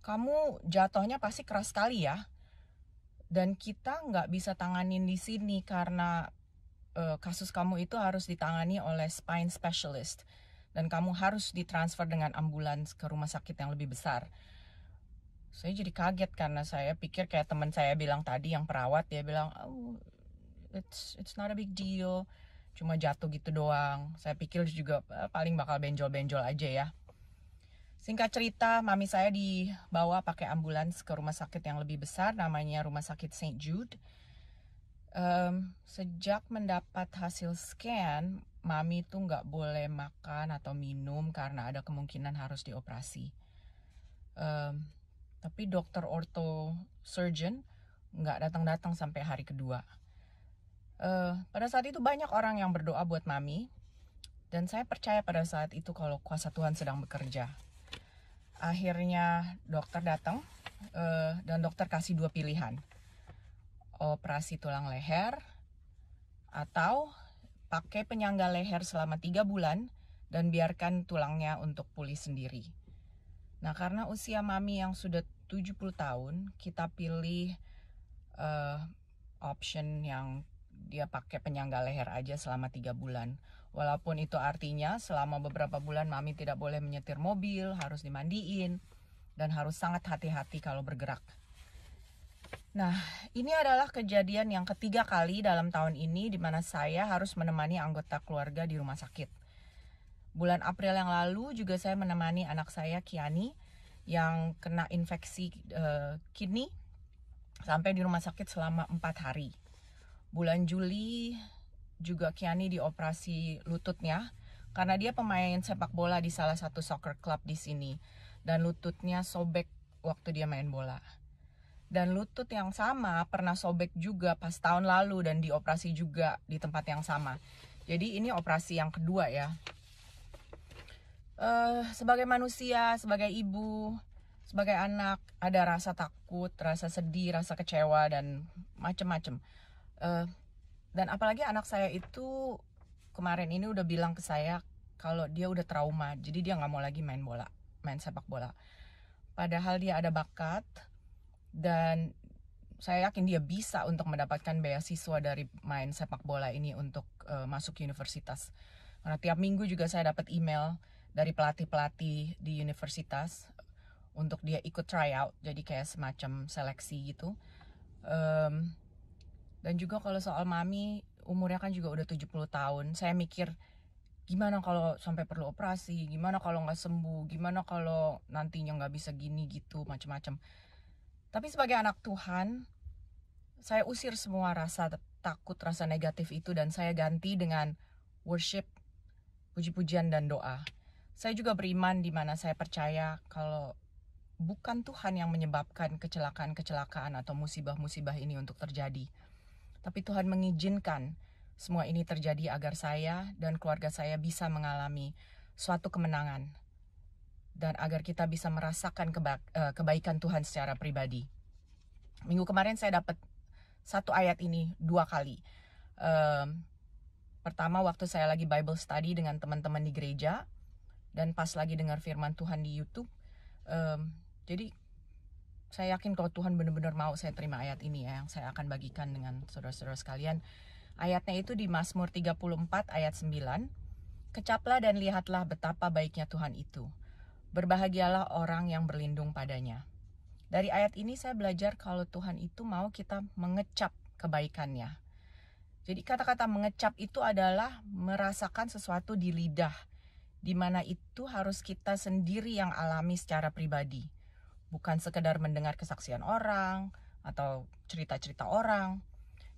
kamu jatuhnya pasti keras sekali ya. Dan kita nggak bisa tanganin di sini karena kasus kamu itu harus ditangani oleh spine specialist. Dan kamu harus ditransfer dengan ambulans ke rumah sakit yang lebih besar. Saya jadi kaget karena saya pikir kayak teman saya bilang tadi yang perawat, dia bilang, oh, it's not a big deal, cuma jatuh gitu doang. Saya pikir juga paling bakal benjol-benjol aja ya. Singkat cerita, mami saya dibawa pakai ambulans ke rumah sakit yang lebih besar, namanya Rumah Sakit St. Jude. Sejak mendapat hasil scan, mami tuh nggak boleh makan atau minum karena ada kemungkinan harus dioperasi. Tapi dokter ortho surgeon nggak datang-datang sampai hari kedua. Pada saat itu banyak orang yang berdoa buat mami. Dan saya percaya pada saat itu kalau kuasa Tuhan sedang bekerja. Akhirnya dokter datang dan dokter kasih 2 pilihan. Operasi tulang leher atau pakai penyangga leher selama 3 bulan dan biarkan tulangnya untuk pulih sendiri. Nah, karena usia mami yang sudah 70 tahun, kita pilih option yang dia pakai penyangga leher aja selama 3 bulan. Walaupun itu artinya selama beberapa bulan mami tidak boleh menyetir mobil, harus dimandiin, dan harus sangat hati-hati kalau bergerak. Nah, ini adalah kejadian yang ketiga kali dalam tahun ini di mana saya harus menemani anggota keluarga di rumah sakit. Bulan April yang lalu juga saya menemani anak saya Kiani yang kena infeksi kidney sampai di rumah sakit selama 4 hari. Bulan Juli juga Kiani dioperasi lututnya karena dia pemain sepak bola di salah satu soccer club di sini dan lututnya sobek waktu dia main bola. Dan lutut yang sama pernah sobek juga pas tahun lalu dan dioperasi juga di tempat yang sama. Jadi ini operasi yang kedua ya. Sebagai manusia, sebagai ibu, sebagai anak, ada rasa takut, rasa sedih, rasa kecewa dan macem-macem. Dan apalagi anak saya itu kemarin ini udah bilang ke saya kalau dia udah trauma, jadi dia nggak mau lagi main sepak bola. Padahal dia ada bakat dan saya yakin dia bisa untuk mendapatkan beasiswa dari main sepak bola ini untuk masuk universitas. Karena tiap minggu juga saya dapat email dari pelatih-pelatih di universitas untuk dia ikut tryout, jadi kayak semacam seleksi gitu. Dan juga kalau soal mami, umurnya kan juga udah 70 tahun. Saya mikir, gimana kalau sampai perlu operasi, gimana kalau nggak sembuh, gimana kalau nantinya nggak bisa gini gitu, macam-macam. Tapi sebagai anak Tuhan, saya usir semua rasa takut, rasa negatif itu dan saya ganti dengan worship, puji-pujian dan doa. Saya juga beriman di mana saya percaya kalau bukan Tuhan yang menyebabkan kecelakaan-kecelakaan atau musibah-musibah ini untuk terjadi. Tapi Tuhan mengizinkan semua ini terjadi agar saya dan keluarga saya bisa mengalami suatu kemenangan. Dan agar kita bisa merasakan kebaikan Tuhan secara pribadi. Minggu kemarin saya dapat satu ayat ini 2 kali. Pertama waktu saya lagi Bible study dengan teman-teman di gereja. Dan pas lagi dengar firman Tuhan di YouTube. Jadi saya yakin kalau Tuhan benar-benar mau saya terima ayat ini ya, yang saya akan bagikan dengan saudara-saudara sekalian. Ayatnya itu di Mazmur 34 ayat 9. Kecaplah dan lihatlah betapa baiknya Tuhan itu. Berbahagialah orang yang berlindung padanya. Dari ayat ini saya belajar kalau Tuhan itu mau kita mengecap kebaikannya. Jadi kata-kata mengecap itu adalah merasakan sesuatu di lidah, di mana itu harus kita sendiri yang alami secara pribadi. Bukan sekedar mendengar kesaksian orang atau cerita-cerita orang.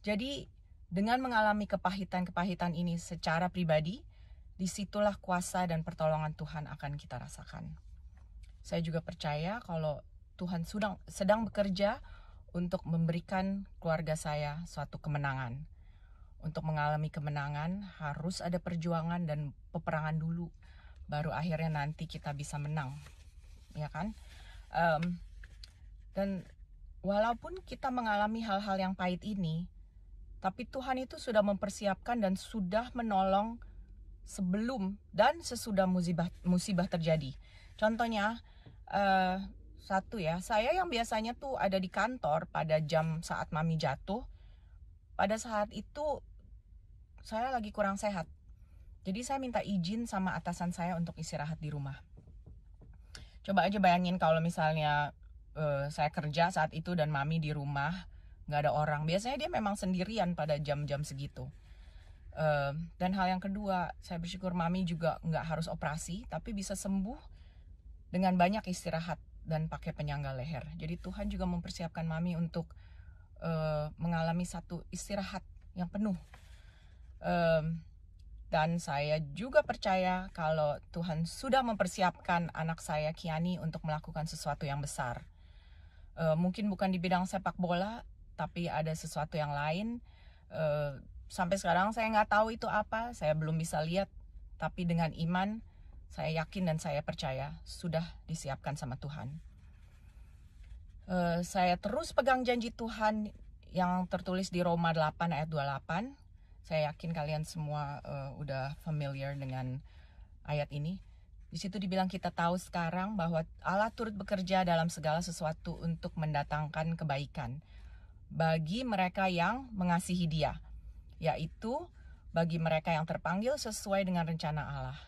Jadi dengan mengalami kepahitan-kepahitan ini secara pribadi, disitulah kuasa dan pertolongan Tuhan akan kita rasakan. Saya juga percaya kalau Tuhan sedang bekerja untuk memberikan keluarga saya suatu kemenangan. Untuk mengalami kemenangan harus ada perjuangan dan peperangan dulu. Baru akhirnya nanti kita bisa menang, ya kan? Dan walaupun kita mengalami hal-hal yang pahit ini, tapi Tuhan itu sudah mempersiapkan dan sudah menolong sebelum dan sesudah musibah terjadi. Contohnya, satu ya, saya yang biasanya tuh ada di kantor pada jam saat mami jatuh, pada saat itu saya lagi kurang sehat. Jadi saya minta izin sama atasan saya untuk istirahat di rumah. Coba aja bayangin kalau misalnya saya kerja saat itu dan mami di rumah, nggak ada orang. Biasanya dia memang sendirian pada jam-jam segitu. Dan hal yang kedua, saya bersyukur mami juga nggak harus operasi, tapi bisa sembuh dengan banyak istirahat dan pakai penyangga leher. Jadi Tuhan juga mempersiapkan mami untuk mengalami satu istirahat yang penuh. Dan saya juga percaya kalau Tuhan sudah mempersiapkan anak saya Kiani untuk melakukan sesuatu yang besar. Mungkin bukan di bidang sepak bola, tapi ada sesuatu yang lain. Sampai sekarang saya nggak tahu itu apa, saya belum bisa lihat. Tapi dengan iman, saya yakin dan saya percaya sudah disiapkan sama Tuhan. Saya terus pegang janji Tuhan yang tertulis di Roma 8 ayat 28. Saya yakin kalian semua udah familiar dengan ayat ini. Di situ dibilang kita tahu sekarang bahwa Allah turut bekerja dalam segala sesuatu untuk mendatangkan kebaikan bagi mereka yang mengasihi Dia, yaitu bagi mereka yang terpanggil sesuai dengan rencana Allah.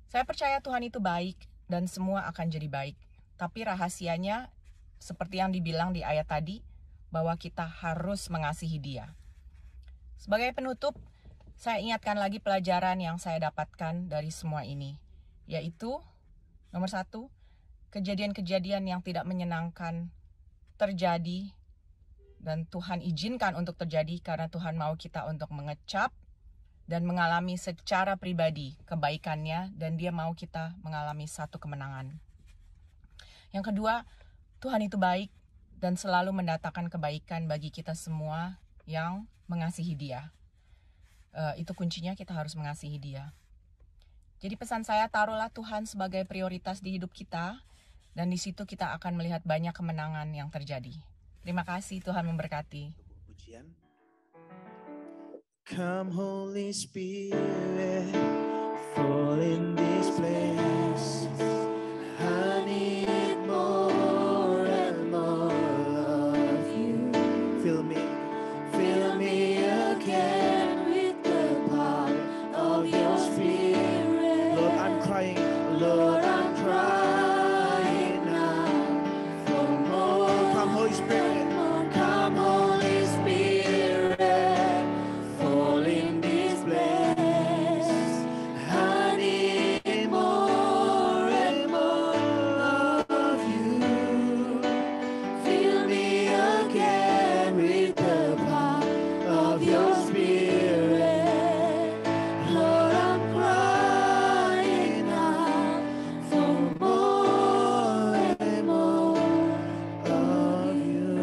Saya percaya Tuhan itu baik dan semua akan jadi baik. Tapi rahasianya seperti yang dibilang di ayat tadi, bahwa kita harus mengasihi Dia. Sebagai penutup, saya ingatkan lagi pelajaran yang saya dapatkan dari semua ini, yaitu nomor 1, kejadian-kejadian yang tidak menyenangkan terjadi dan Tuhan izinkan untuk terjadi karena Tuhan mau kita untuk mengecap dan mengalami secara pribadi kebaikannya, dan Dia mau kita mengalami satu kemenangan. Yang kedua, Tuhan itu baik dan selalu mendatangkan kebaikan bagi kita semua yang mengasihi Dia. Itu kuncinya, kita harus mengasihi Dia. Jadi pesan saya, taruhlah Tuhan sebagai prioritas di hidup kita, dan di situ kita akan melihat banyak kemenangan yang terjadi. Terima kasih, Tuhan memberkati. Pujian. Come Holy Spirit, fall in this place. I need more and more of you. Fill me again with the power of your Spirit. Lord, I'm crying, Lord, I'm crying now for more. Come Holy Spirit, come Holy Spirit. Fall in this place. I need more and more of you. Fill me again with the power of your Spirit. Lord, I'm crying out for more and more of you.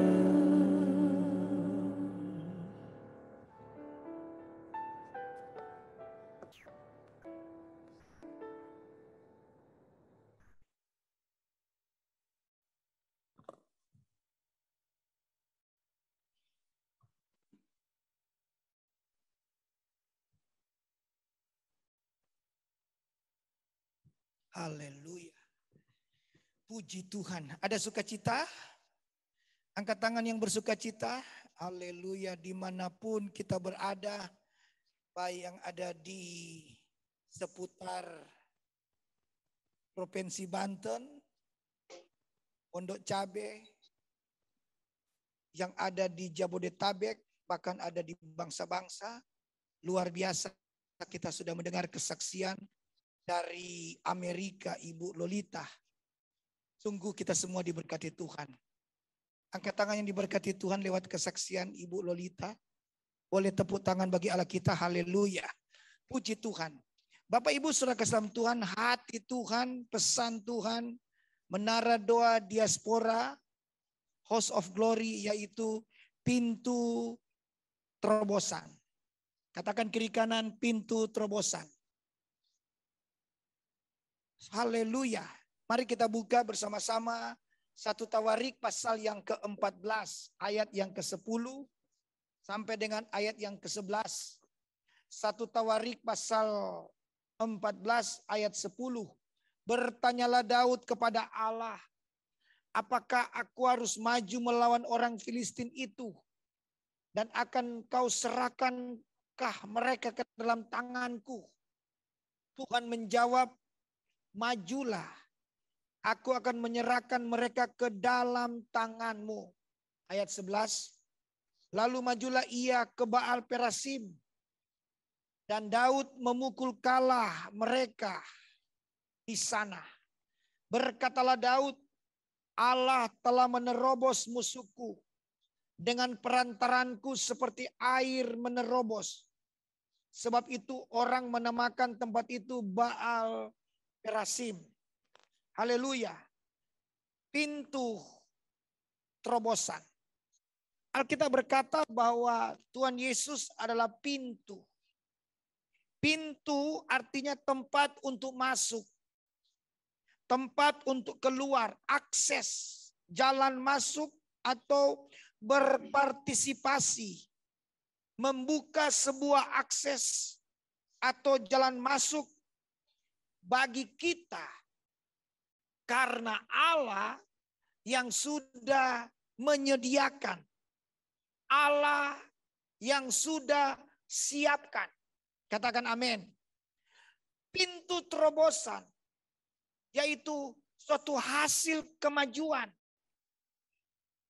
Haleluya. Puji Tuhan. Ada sukacita? Angkat tangan yang bersukacita. Haleluya. Dimanapun kita berada. Baik yang ada di seputar Provinsi Banten, Pondok Cabe, yang ada di Jabodetabek, bahkan ada di bangsa-bangsa. Luar biasa kita sudah mendengar kesaksian dari Amerika, Ibu Lolita. Sungguh kita semua diberkati Tuhan. Angkat tangan yang diberkati Tuhan lewat kesaksian Ibu Lolita. Boleh tepuk tangan bagi Allah kita. Haleluya. Puji Tuhan. Bapak Ibu saudara kasih Tuhan, hati Tuhan, pesan Tuhan, menara doa diaspora, House of Glory, yaitu pintu terobosan. Katakan kiri kanan, pintu terobosan. Haleluya. Mari kita buka bersama-sama 1 Tawarik pasal yang ke-14 ayat yang ke-10 sampai dengan ayat yang ke-11. 1 Tawarik pasal 14 ayat 10. Bertanyalah Daud kepada Allah, apakah aku harus maju melawan orang Filistin itu? Dan akan kau serahkankah mereka ke dalam tanganku? Tuhan menjawab, majulah, aku akan menyerahkan mereka ke dalam tanganmu. Ayat 11. Lalu majulah ia ke Baal Perasim. Dan Daud memukul kalah mereka di sana. Berkatalah Daud, Allah telah menerobos musuhku. Dengan perantaranku seperti air menerobos. Sebab itu orang menamakan tempat itu Baal Perasim. Haleluya. Pintu terobosan. Alkitab berkata bahwa Tuhan Yesus adalah pintu. Pintu artinya tempat untuk masuk. Tempat untuk keluar. Akses. Jalan masuk atau berpartisipasi. Membuka sebuah akses atau jalan masuk bagi kita. Karena Allah yang sudah menyediakan. Allah yang sudah siapkan. Katakan amin. Pintu terobosan. Yaitu suatu hasil kemajuan.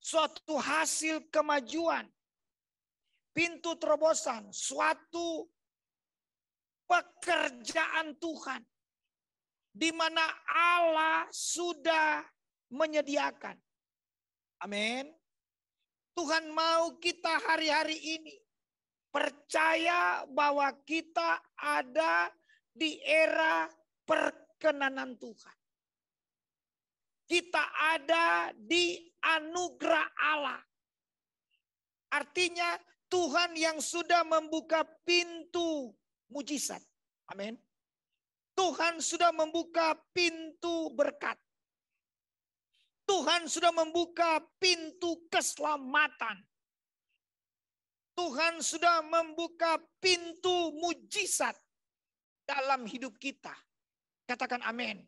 suatu hasil kemajuan, pintu terobosan, suatu pekerjaan Tuhan di mana Allah sudah menyediakan. Amin. Tuhan mau kita hari-hari ini percaya bahwa kita ada di era perkenanan Tuhan. Kita ada di anugerah Allah. Artinya Tuhan yang sudah membuka pintu mujizat. Amin. Tuhan sudah membuka pintu berkat. Tuhan sudah membuka pintu keselamatan. Tuhan sudah membuka pintu mujizat dalam hidup kita. Katakan amin.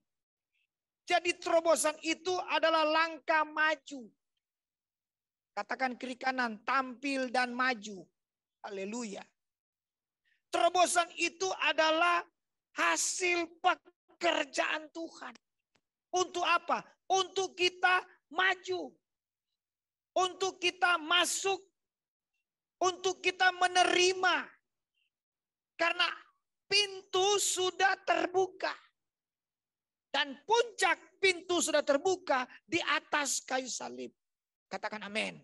Jadi terobosan itu adalah langkah maju. Katakan kiri kanan, tampil dan maju. Haleluya. Terobosan itu adalah hasil pekerjaan Tuhan. Untuk apa? Untuk kita maju. Untuk kita masuk. Untuk kita menerima. Karena pintu sudah terbuka. Dan puncak pintu sudah terbuka di atas kayu salib. Katakan amin.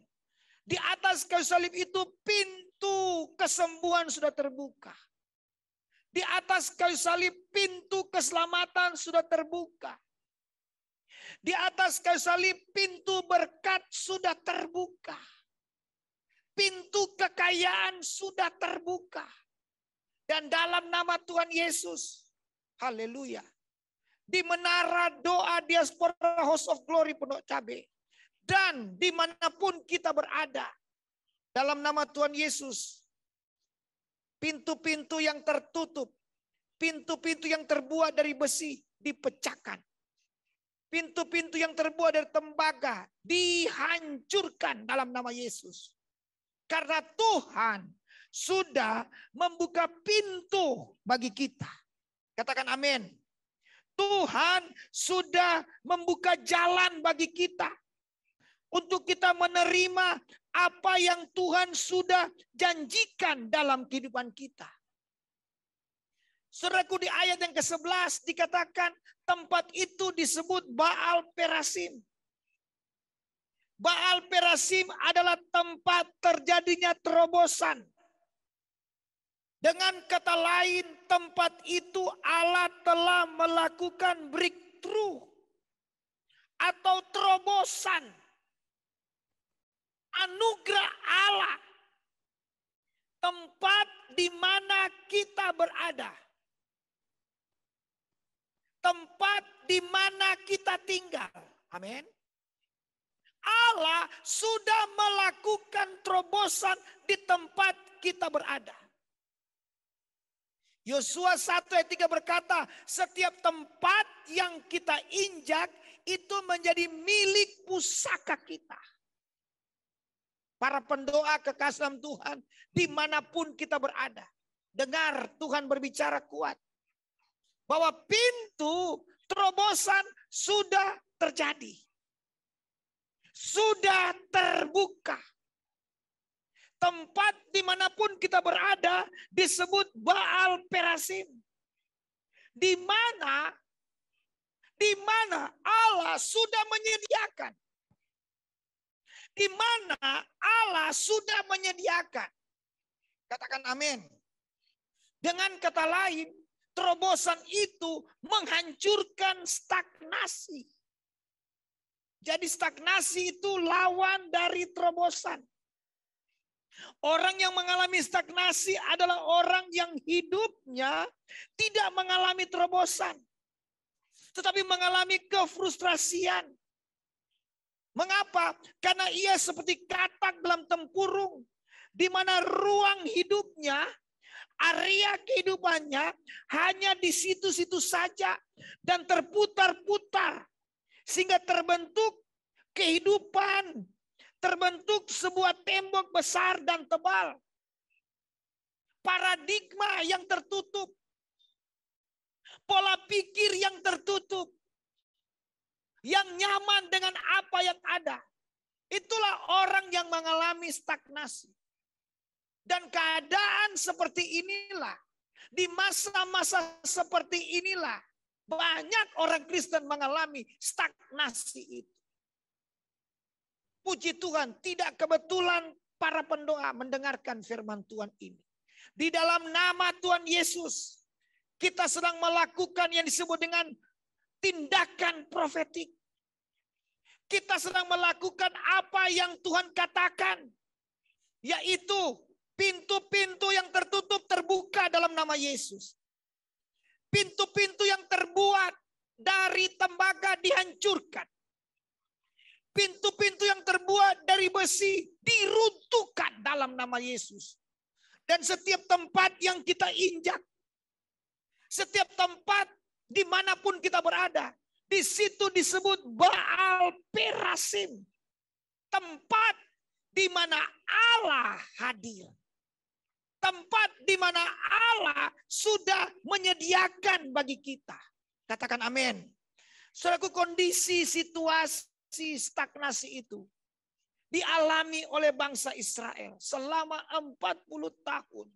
Di atas kayu salib itu pintu kesembuhan sudah terbuka. Di atas kayu salib pintu keselamatan sudah terbuka. Di atas kayu salib pintu berkat sudah terbuka. Pintu kekayaan sudah terbuka. Dan dalam nama Tuhan Yesus, haleluya. Di menara doa diaspora House of Glory Pondok Cabe. Dan dimanapun kita berada. Dalam nama Tuhan Yesus. Pintu-pintu yang tertutup. Pintu-pintu yang terbuat dari besi dipecahkan. Pintu-pintu yang terbuat dari tembaga dihancurkan dalam nama Yesus. Karena Tuhan sudah membuka pintu bagi kita. Katakan amin. Tuhan sudah membuka jalan bagi kita. Untuk kita menerima apa yang Tuhan sudah janjikan dalam kehidupan kita. Saudaraku, di ayat yang ke-11 dikatakan tempat itu disebut Baal Perasim. Baal Perasim adalah tempat terjadinya terobosan. Dengan kata lain, tempat itu Allah telah melakukan breakthrough atau terobosan. Anugerah Allah. Tempat di mana kita berada. Tempat di mana kita tinggal. Amin. Allah sudah melakukan terobosan di tempat kita berada. Yosua 1 ayat 3 berkata, setiap tempat yang kita injak itu menjadi milik pusaka kita. Para pendoa kekasih dalam Tuhan, dimanapun kita berada. Dengar Tuhan berbicara kuat. Bahwa pintu terobosan sudah terjadi. Sudah terbuka. Tempat dimanapun kita berada disebut Baal Perasim. Di mana Allah sudah menyediakan. Di mana Allah sudah menyediakan. Katakan amin. Dengan kata lain, terobosan itu menghancurkan stagnasi. Jadi stagnasi itu lawan dari terobosan. Orang yang mengalami stagnasi adalah orang yang hidupnya tidak mengalami terobosan. Tetapi mengalami kefrustrasian. Mengapa? Karena ia seperti katak dalam tempurung. Di mana ruang hidupnya, area kehidupannya hanya di situ-situ saja. Dan terputar-putar. Sehingga terbentuk kehidupan. Terbentuk sebuah tembok besar dan tebal. Paradigma yang tertutup. Pola pikir yang tertutup. Yang nyaman dengan apa yang ada. Itulah orang yang mengalami stagnasi. Dan keadaan seperti inilah, di masa-masa seperti inilah, banyak orang Kristen mengalami stagnasi itu. Puji Tuhan, tidak kebetulan para pendoa mendengarkan firman Tuhan ini. Di dalam nama Tuhan Yesus, kita sedang melakukan yang disebut dengan tindakan profetik. Kita sedang melakukan apa yang Tuhan katakan, yaitu pintu-pintu yang tertutup terbuka dalam nama Yesus. Pintu-pintu yang terbuat dari tembaga dihancurkan. Pintu-pintu yang terbuat dari besi diruntuhkan dalam nama Yesus. Dan setiap tempat yang kita injak, setiap tempat dimanapun kita berada, di situ disebut Baal Perasim. Tempat di mana Allah hadir. Tempat di mana Allah sudah menyediakan bagi kita. Katakan amin. Saudaraku, kondisi situasi stagnasi itu dialami oleh bangsa Israel selama 40 tahun.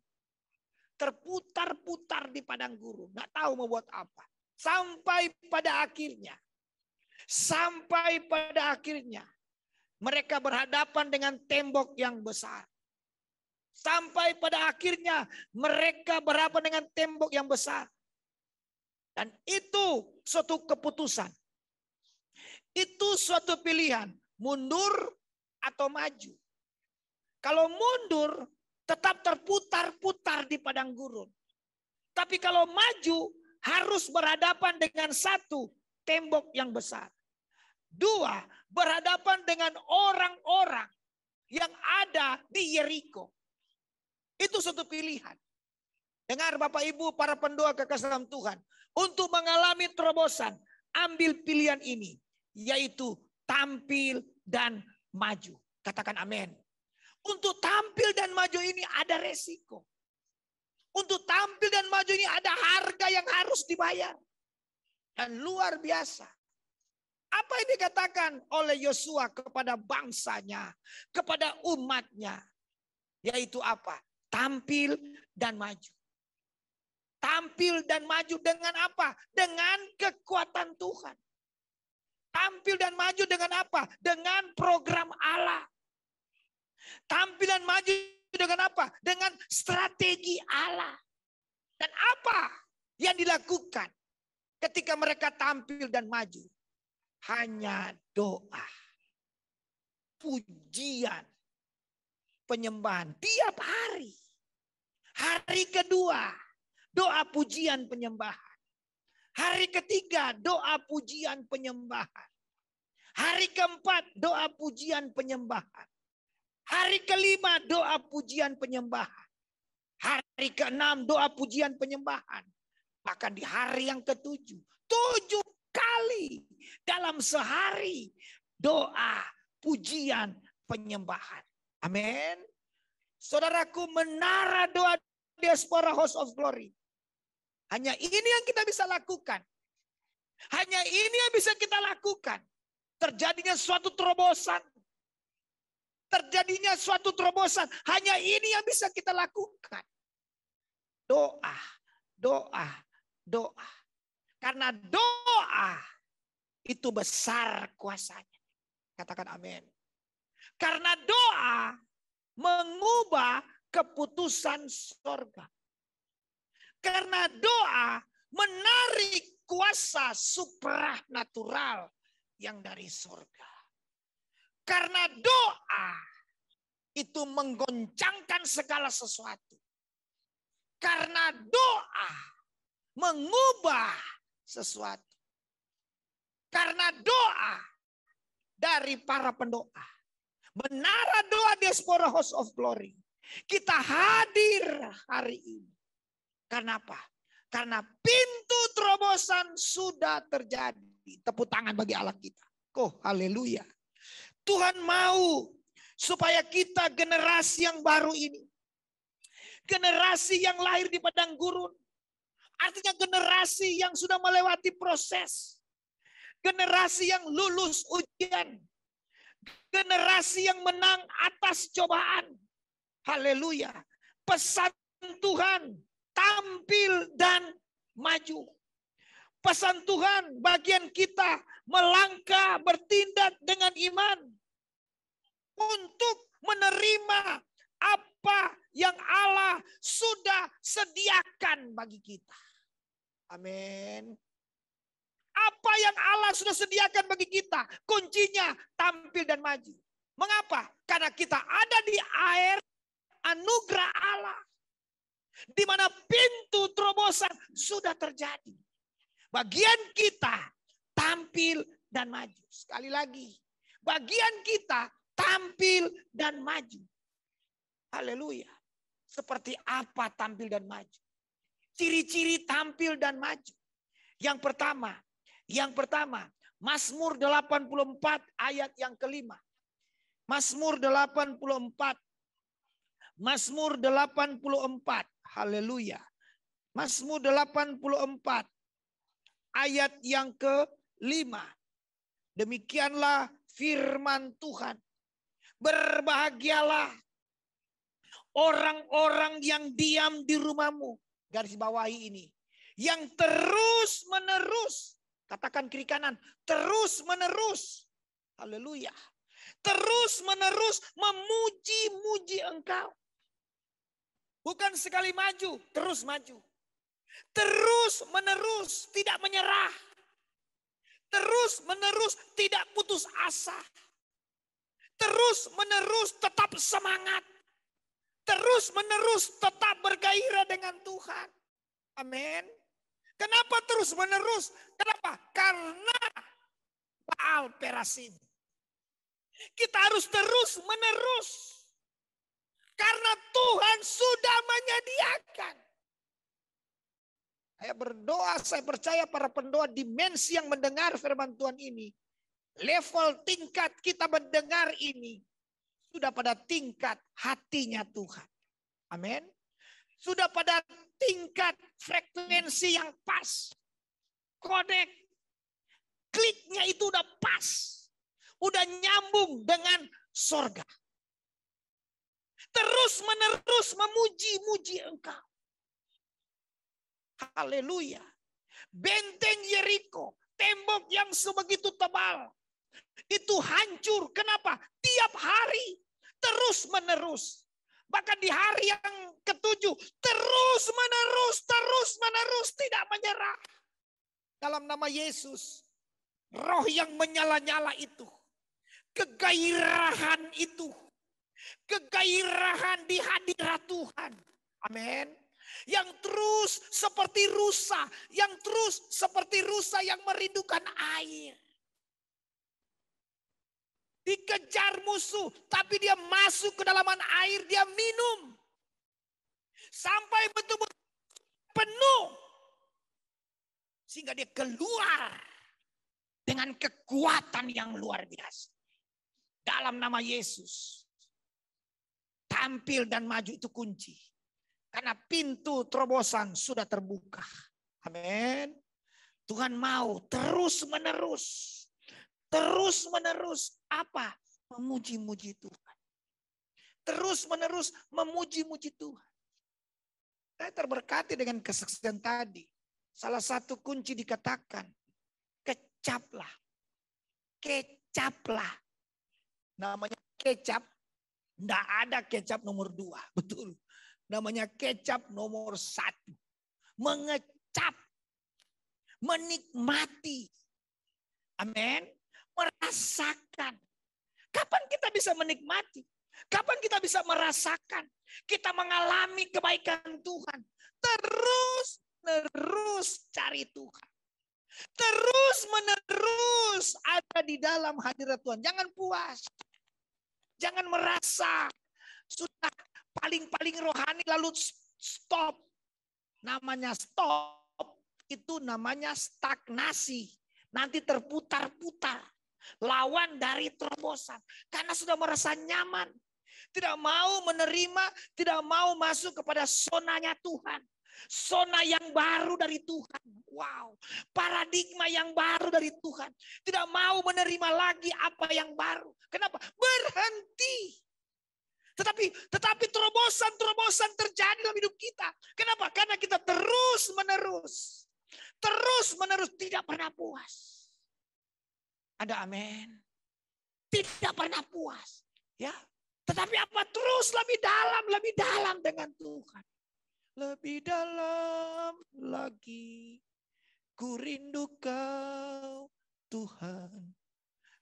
Terputar-putar di padang gurun. Nggak tahu mau buat apa. Sampai pada akhirnya mereka berhadapan dengan tembok yang besar. Sampai pada akhirnya mereka berhadapan dengan tembok yang besar. Dan itu suatu keputusan. Itu suatu pilihan. Mundur atau maju. Kalau mundur tetap terputar-putar di padang gurun. Tapi kalau maju harus berhadapan dengan satu, tembok yang besar. Dua, berhadapan dengan orang-orang yang ada di Yeriko. Itu suatu pilihan. Dengar Bapak Ibu para pendoa kekasih dalam Tuhan. Untuk mengalami terobosan, ambil pilihan ini. Yaitu tampil dan maju. Katakan amin. Untuk tampil dan maju ini ada resiko. Untuk tampil dan maju ini ada harga yang harus dibayar. Dan luar biasa. Apa yang dikatakan oleh Yosua kepada bangsanya, kepada umatnya. Yaitu apa? Tampil dan maju. Tampil dan maju dengan apa? Dengan kekuatan Tuhan. Tampil dan maju dengan apa? Dengan program Allah. Tampil dan maju dengan apa? Dengan strategi Allah. Dan apa yang dilakukan ketika mereka tampil dan maju? Hanya doa, pujian, penyembahan tiap hari. Hari kedua, doa pujian penyembahan. Hari ketiga, doa pujian penyembahan. Hari keempat, doa pujian penyembahan. Hari kelima, doa pujian penyembahan. Hari keenam, doa pujian penyembahan. Bahkan di hari yang ketujuh, 7 kali dalam sehari doa pujian penyembahan. Amin. Saudaraku, menara doa Diaspora House of Glory. Hanya ini yang kita bisa lakukan. Hanya ini yang bisa kita lakukan. Terjadinya suatu terobosan. Terjadinya suatu terobosan. Hanya ini yang bisa kita lakukan. Doa, doa, doa. Karena doa itu besar kuasanya. Katakan amin. Karena doa mengubah keputusan sorga. Karena doa menarik kuasa supranatural yang dari sorga. Karena doa itu menggoncangkan segala sesuatu. Karena doa mengubah sesuatu. Karena doa dari para pendoa. Menara doa Diaspora House of Glory. Kita hadir hari ini. Karena apa? Karena pintu terobosan sudah terjadi. Tepuk tangan bagi Allah kita. Oh, haleluya. Tuhan mau supaya kita generasi yang baru ini. Generasi yang lahir di padang gurun. Artinya generasi yang sudah melewati proses. Generasi yang lulus ujian. Generasi yang menang atas cobaan. Haleluya. Pesan Tuhan, tampil dan maju. Pesan Tuhan, bagian kita melangkah, bertindak dengan iman untuk menerima apa yang Allah sudah sediakan bagi kita. Amin. Apa yang Allah sudah sediakan bagi kita, kuncinya tampil dan maju. Mengapa? Karena kita ada di air anugerah Allah, di mana pintu terobosan sudah terjadi. Bagian kita tampil dan maju. Sekali lagi, bagian kita tampil dan maju. Haleluya. Seperti apa tampil dan maju? Ciri-ciri tampil dan maju. Yang pertama, Mazmur 84 ayat yang kelima. Mazmur 84. Mazmur 84. Haleluya. Mazmur 84 ayat yang kelima. Demikianlah firman Tuhan. Berbahagialah orang-orang yang diam di rumahmu. Garis bawahi ini. Yang terus menerus. Katakan kiri kanan. Terus menerus. Haleluya. Terus menerus memuji-muji engkau. Bukan sekali maju, terus maju. Terus menerus tidak menyerah. Terus menerus tidak putus asa. Terus menerus tetap semangat. Terus menerus tetap bergairah dengan Tuhan. Amin. Kenapa terus menerus? Kenapa? Karena Baal Perasim. Kita harus terus menerus. Karena Tuhan sudah menyediakan. Saya berdoa, saya percaya para pendoa dimensi yang mendengar firman Tuhan ini. Level tingkat kita mendengar ini. Sudah pada tingkat hatinya Tuhan. Amin. Sudah pada tingkat frekuensi yang pas. Kodek. Kliknya itu udah pas. Udah nyambung dengan sorga. Terus menerus memuji-muji engkau. Haleluya. Benteng Yeriko, tembok yang sebegitu tebal, itu hancur. Kenapa? Tiap hari, terus menerus. Bahkan di hari yang ke-7, terus menerus, tidak menyerah. Dalam nama Yesus, roh yang menyala-nyala itu, kegairahan itu, kegairahan di hadirat Tuhan. Amin. Yang terus seperti rusa, yang merindukan air. Dikejar musuh, tapi dia masuk ke dalaman air, dia minum. Sampai betul-betul penuh. Sehingga dia keluar dengan kekuatan yang luar biasa. Dalam nama Yesus. Tampil dan maju itu kunci. Karena pintu terobosan sudah terbuka. Amin. Tuhan mau terus menerus apa? Memuji-muji Tuhan. Terus menerus memuji-muji Tuhan. Saya terberkati dengan kesaksian tadi. Salah satu kunci dikatakan, kecaplah. Kecaplah. Namanya kecap. Tidak ada kecap nomor 2. Betul. Namanya kecap nomor 1. Mengecap. Menikmati. Amin. Merasakan. Kapan kita bisa menikmati? Kapan kita bisa merasakan? Kita mengalami kebaikan Tuhan. Terus cari Tuhan. Terus menerus ada di dalam hadirat Tuhan. Jangan puas. Jangan merasa sudah paling rohani lalu stop. Namanya stop itu namanya stagnasi. Nanti terputar-putar. Lawan dari terobosan. Karena sudah merasa nyaman. Tidak mau menerima, tidak mau masuk kepada zonanya Tuhan. Zona yang baru dari Tuhan. Wow, paradigma yang baru dari Tuhan. Tidak mau menerima lagi apa yang baru. Kenapa? Berhenti. Tetapi terobosan terjadi dalam hidup kita. Kenapa? Karena kita terus menerus tidak pernah puas. Ada amin. Tidak pernah puas. Ya. Tetapi apa? Terus lebih dalam dengan Tuhan. Lebih dalam lagi. Ku rindu Kau Tuhan,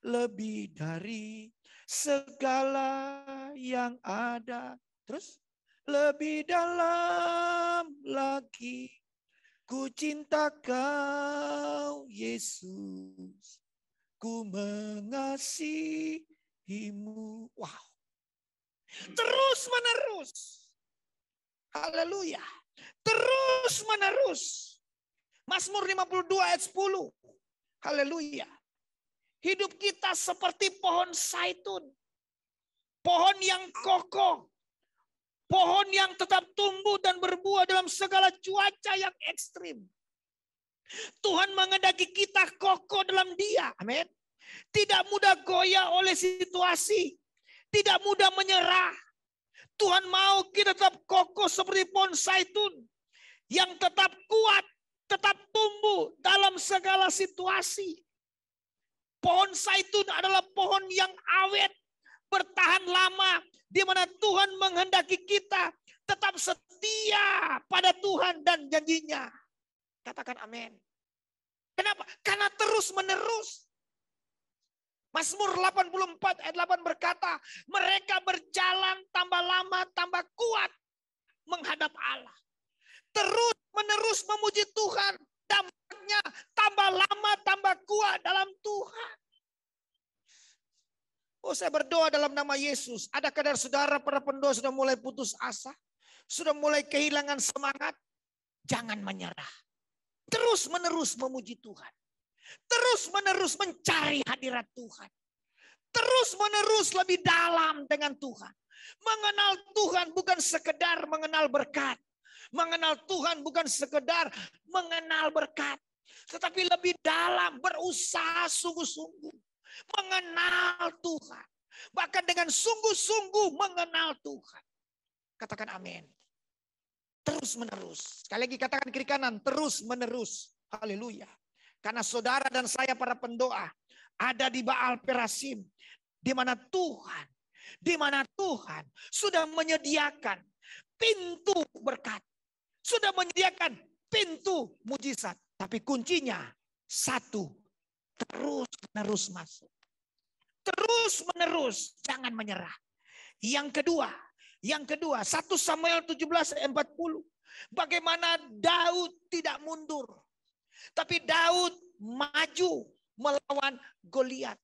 lebih dari segala yang ada. Terus, lebih dalam lagi, ku cinta Kau Yesus, ku mengasihimu. Wow. Terus menerus. Haleluya. Terus menerus. Mazmur 52 ayat 10. Haleluya. Hidup kita seperti pohon zaitun. Pohon yang kokoh. Pohon yang tetap tumbuh dan berbuah dalam segala cuaca yang ekstrim. Tuhan menghendaki kita kokoh dalam Dia. Amin. Tidak mudah goyah oleh situasi. Tidak mudah menyerah. Tuhan mau kita tetap kokoh seperti pohon zaitun. Yang tetap kuat. Tetap tumbuh dalam segala situasi. Pohon zaitun adalah pohon yang awet, bertahan lama, di mana Tuhan menghendaki kita tetap setia pada Tuhan dan janjinya. Katakan amin. Kenapa? Karena terus menerus. Mazmur 84 ayat 8 berkata, mereka berjalan tambah lama, tambah kuat menghadap Allah. Terus menerus memuji Tuhan. Dampaknya tambah lama, tambah kuat dalam Tuhan. Oh, saya berdoa dalam nama Yesus. Adakah dari saudara para pendoa sudah mulai putus asa? Sudah mulai kehilangan semangat? Jangan menyerah. Terus menerus memuji Tuhan. Terus menerus mencari hadirat Tuhan. Terus menerus lebih dalam dengan Tuhan. Mengenal Tuhan bukan sekedar mengenal berkat. Mengenal Tuhan bukan sekedar mengenal berkat. Tetapi lebih dalam, berusaha sungguh-sungguh. Mengenal Tuhan. Bahkan dengan sungguh-sungguh mengenal Tuhan. Katakan amin. Terus menerus. Sekali lagi katakan kiri kanan. Terus menerus. Haleluya. Karena saudara dan saya para pendoa. Ada di Baal Perasim. Di mana Tuhan sudah menyediakan pintu berkat. Sudah menyediakan pintu mujizat. Tapi kuncinya satu. Terus menerus masuk. Terus menerus. Jangan menyerah. Yang kedua 1 Samuel 17 ayat 40. Bagaimana Daud tidak mundur. Tapi Daud maju melawan Goliat.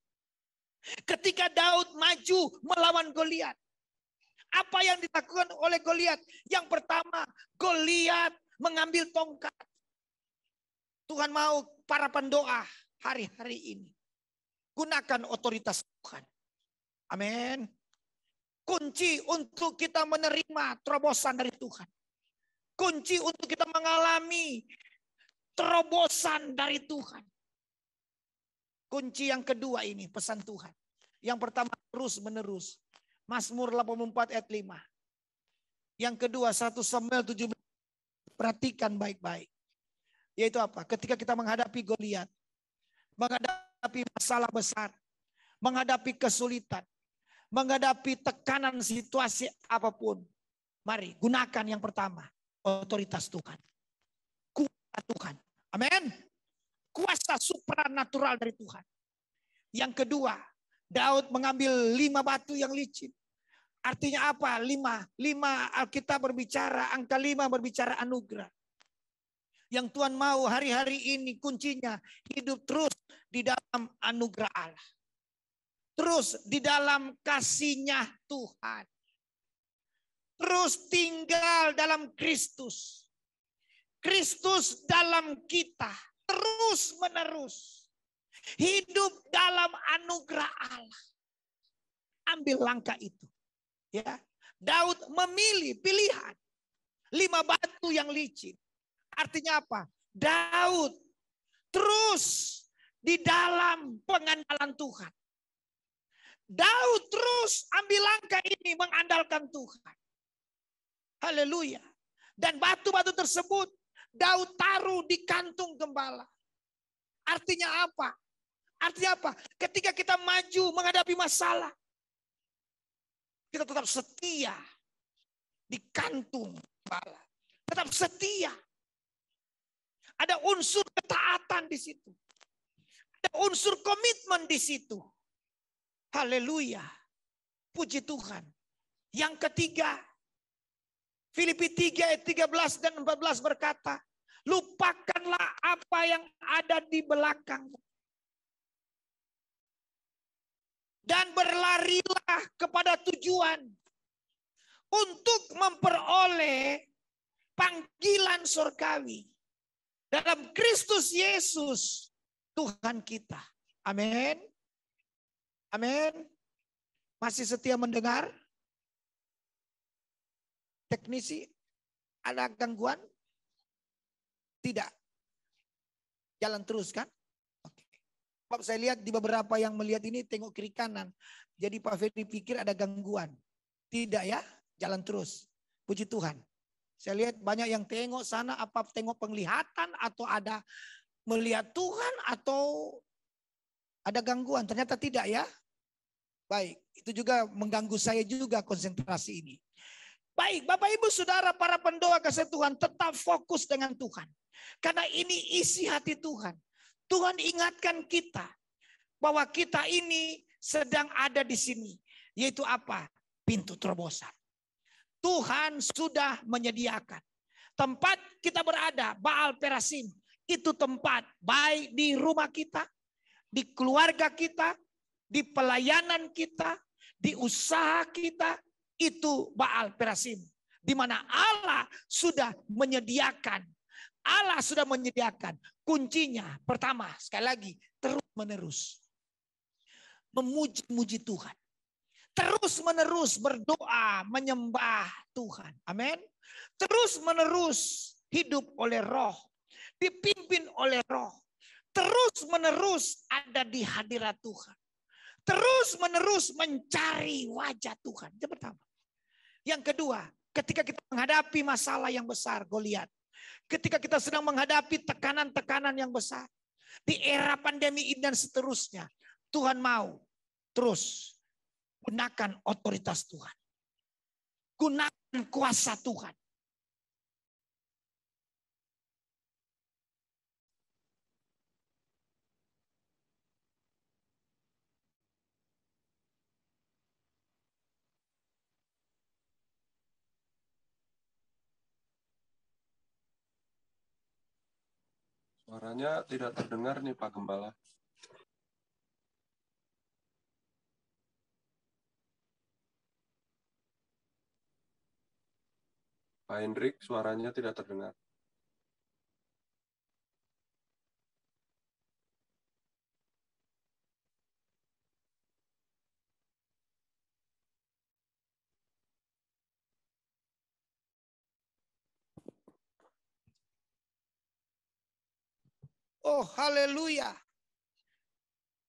Ketika Daud maju melawan Goliat. Apa yang dilakukan oleh Goliat? Yang pertama, Goliat mengambil tongkat. Tuhan mau para pendoa hari-hari ini. Gunakan otoritas Tuhan. Amin. Kunci untuk kita menerima terobosan dari Tuhan. Kunci untuk kita mengalami terobosan dari Tuhan. Kunci yang kedua ini pesan Tuhan. Yang pertama terus menerus. Mazmur 84 ayat 5. Yang kedua 1 Samuel 17. Perhatikan baik-baik. Yaitu apa? Ketika kita menghadapi Goliat. Menghadapi masalah besar. Menghadapi kesulitan. Menghadapi tekanan situasi apapun. Mari gunakan yang pertama. Otoritas Tuhan. Kuasa Tuhan. Amin. Kuasa supranatural dari Tuhan. Yang kedua. Daud mengambil 5 batu yang licin. Artinya apa? 5 Alkitab berbicara, angka 5 berbicara anugerah. Yang Tuhan mau hari-hari ini kuncinya hidup terus di dalam anugerah Allah. Terus di dalam kasih-Nya Tuhan. Terus tinggal dalam Kristus. Kristus dalam kita. Terus menerus. Hidup dalam anugerah Allah. Ambil langkah itu. Ya, Daud memilih pilihan 5 batu yang licin. Artinya apa? Daud terus di dalam pengandalan Tuhan. Daud terus ambil langkah ini mengandalkan Tuhan. Haleluya. Dan batu-batu tersebut Daud taruh di kantung gembala. Artinya apa? Artinya apa? Ketika kita maju menghadapi masalah, kita tetap setia di kantung gembala. Tetap setia. Ada unsur ketaatan di situ. Ada unsur komitmen di situ. Haleluya. Puji Tuhan. Yang ketiga, Filipi 3 ayat 13 dan 14 berkata, lupakanlah apa yang ada di belakang. Dan berlarilah kepada tujuan untuk memperoleh panggilan surgawi dalam Kristus Yesus Tuhan kita. Amin. Amin. Masih setia mendengar? Teknisi, ada gangguan? Tidak. Jalan terus kan? Oke. Sebab saya lihat di beberapa yang melihat ini tengok kiri kanan. Jadi Pak Ferdi pikir ada gangguan. Tidak ya, jalan terus. Puji Tuhan. Saya lihat banyak yang tengok sana, apa tengok penglihatan atau ada melihat Tuhan atau ada gangguan. Ternyata tidak ya. Baik, itu juga mengganggu saya juga konsentrasi ini. Baik, Bapak Ibu Saudara para pendoa kasih Tuhan, tetap fokus dengan Tuhan. Karena ini isi hati Tuhan. Tuhan ingatkan kita bahwa kita ini sedang ada di sini. Yaitu apa? Pintu terobosan. Tuhan sudah menyediakan tempat kita berada, Baal Perasim. Itu tempat baik di rumah kita, di keluarga kita, di pelayanan kita, di usaha kita, itu Baal Perasim. Di mana Allah sudah menyediakan. Allah sudah menyediakan. Kuncinya pertama, sekali lagi, terus menerus. Memuji-muji Tuhan. Terus menerus berdoa, menyembah Tuhan. Amin. Terus menerus hidup oleh roh. Dipimpin oleh roh. Terus menerus ada di hadirat Tuhan. Terus menerus mencari wajah Tuhan. Itu pertama. Yang kedua, ketika kita menghadapi masalah yang besar, Goliat. Ketika kita sedang menghadapi tekanan-tekanan yang besar. Di era pandemi ini dan seterusnya. Tuhan mau terus gunakan otoritas Tuhan. Gunakan kuasa Tuhan. Suaranya tidak terdengar nih Pak Gembala. Pak Hendrik, suaranya tidak terdengar. Oh haleluya.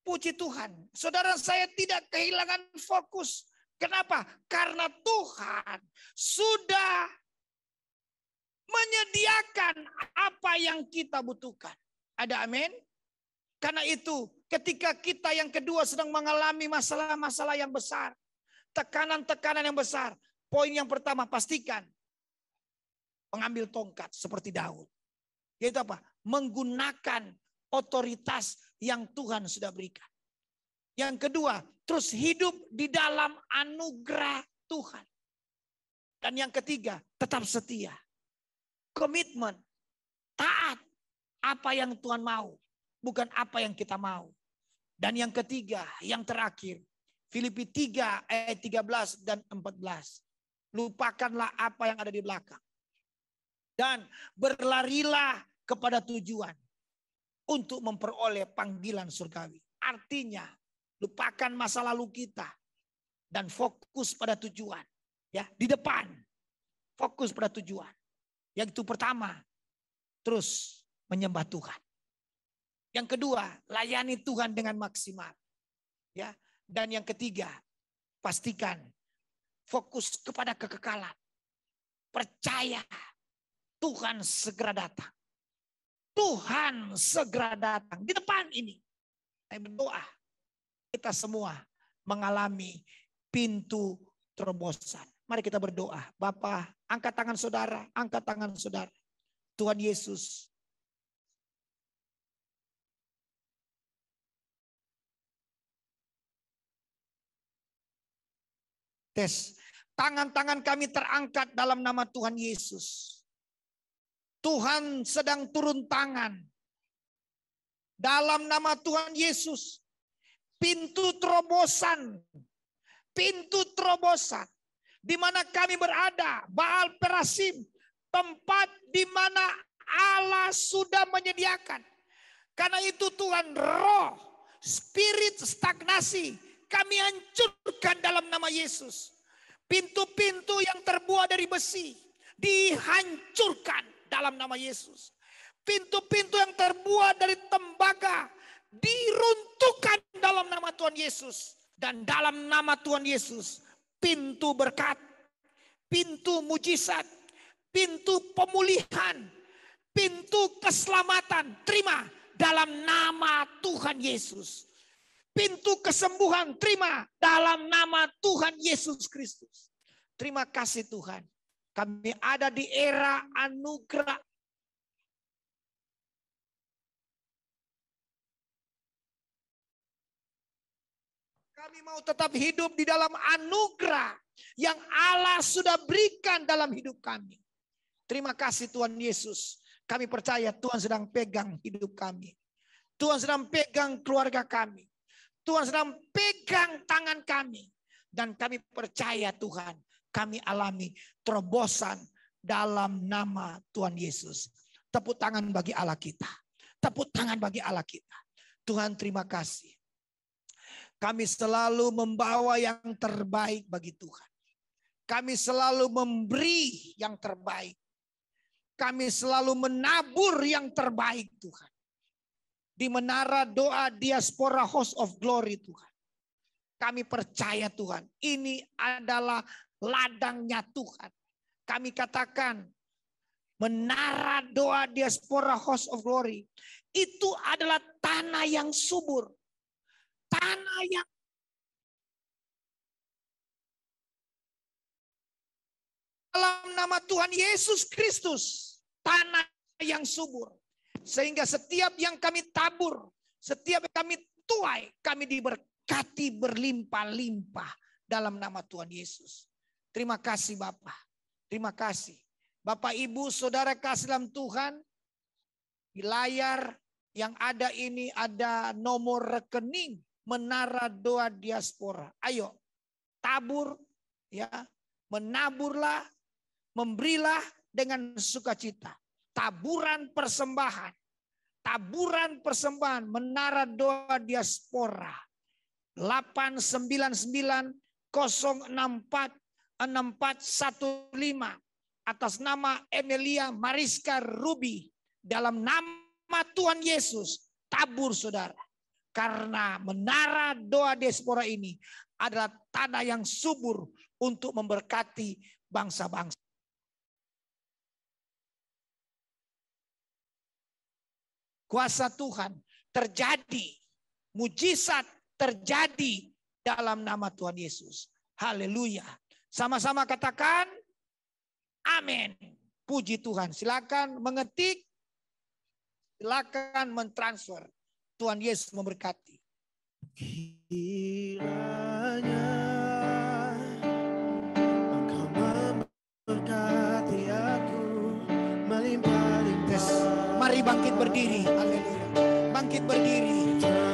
Puji Tuhan. Saudara saya tidak kehilangan fokus. Kenapa? Karena Tuhan sudah menyediakan apa yang kita butuhkan. Ada amin? Karena itu ketika kita yang kedua sedang mengalami masalah-masalah yang besar. Tekanan-tekanan yang besar. Poin yang pertama pastikan. Mengambil tongkat seperti Daud. Yaitu apa? Menggunakan otoritas yang Tuhan sudah berikan. Yang kedua, terus hidup di dalam anugerah Tuhan. Dan yang ketiga, tetap setia. Komitmen, taat apa yang Tuhan mau, bukan apa yang kita mau. Dan yang ketiga, yang terakhir, Filipi 3 ayat 13 dan 14. Lupakanlah apa yang ada di belakang. Dan berlarilah kepada tujuan untuk memperoleh panggilan surgawi. Artinya, lupakan masa lalu kita dan fokus pada tujuan. Ya, di depan. Fokus pada tujuan. Yang itu pertama, terus menyembah Tuhan. Yang kedua, layani Tuhan dengan maksimal. Ya. Dan yang ketiga, pastikan fokus kepada kekekalan. Percaya Tuhan segera datang. Tuhan segera datang. Di depan ini, saya berdoa kita semua mengalami pintu terobosan. Mari kita berdoa. Bapa, angkat tangan saudara, angkat tangan saudara. Tuhan Yesus, tes. Tangan-tangan kami terangkat dalam nama Tuhan Yesus. Tuhan sedang turun tangan. Dalam nama Tuhan Yesus. Pintu terobosan. Pintu terobosan. Di mana kami berada. Baal Perasim. Tempat di mana Allah sudah menyediakan. Karena itu Tuhan, roh, spirit stagnasi. Kami hancurkan dalam nama Yesus. Pintu-pintu yang terbuat dari besi dihancurkan dalam nama Yesus. Pintu-pintu yang terbuat dari tembaga diruntuhkan dalam nama Tuhan Yesus. Dan dalam nama Tuhan Yesus, pintu berkat, pintu mujizat, pintu pemulihan, pintu keselamatan, terima dalam nama Tuhan Yesus. Pintu kesembuhan terima dalam nama Tuhan Yesus Kristus. Terima kasih Tuhan. Kami ada di era anugerah. Kami mau tetap hidup di dalam anugerah yang Allah sudah berikan dalam hidup kami. Terima kasih Tuhan Yesus. Kami percaya Tuhan sedang pegang hidup kami. Tuhan sedang pegang keluarga kami. Tuhan sedang pegang tangan kami. Dan kami percaya Tuhan, kami alami terobosan dalam nama Tuhan Yesus. Tepuk tangan bagi Allah kita. Tepuk tangan bagi Allah kita. Tuhan terima kasih. Kami selalu membawa yang terbaik bagi Tuhan. Kami selalu memberi yang terbaik. Kami selalu menabur yang terbaik Tuhan. Di menara doa diaspora House of Glory Tuhan. Kami percaya Tuhan, ini adalah ladangnya Tuhan. Kami katakan menara doa diaspora House of Glory itu adalah tanah yang subur. Tanah yang dalam nama Tuhan Yesus Kristus, tanah yang subur. Sehingga setiap yang kami tabur, setiap yang kami tuai, kami diberkati berlimpah-limpah dalam nama Tuhan Yesus. Terima kasih Bapak. Terima kasih. Bapak, Ibu, Saudara kasih dalam Tuhan. Di layar yang ada ini ada nomor rekening Menara Doa Diaspora. Ayo, tabur, ya, menaburlah, memberilah dengan sukacita. Taburan persembahan. Taburan persembahan Menara Doa Diaspora 899-064-6415 atas nama Emilia Mariska Ruby. Dalam nama Tuhan Yesus, tabur saudara. Karena Menara Doa Diaspora ini adalah tanah yang subur untuk memberkati bangsa-bangsa. Kuasa Tuhan terjadi, mujizat terjadi dalam nama Tuhan Yesus. Haleluya. Sama-sama katakan amin. Puji Tuhan. Silakan mengetik, silakan mentransfer. Tuhan Yesus memberkati. Kiranya Engkau memberkati aku melimpah-limpah. Mari bangkit berdiri. Haleluya. Bangkit berdiri. Oh,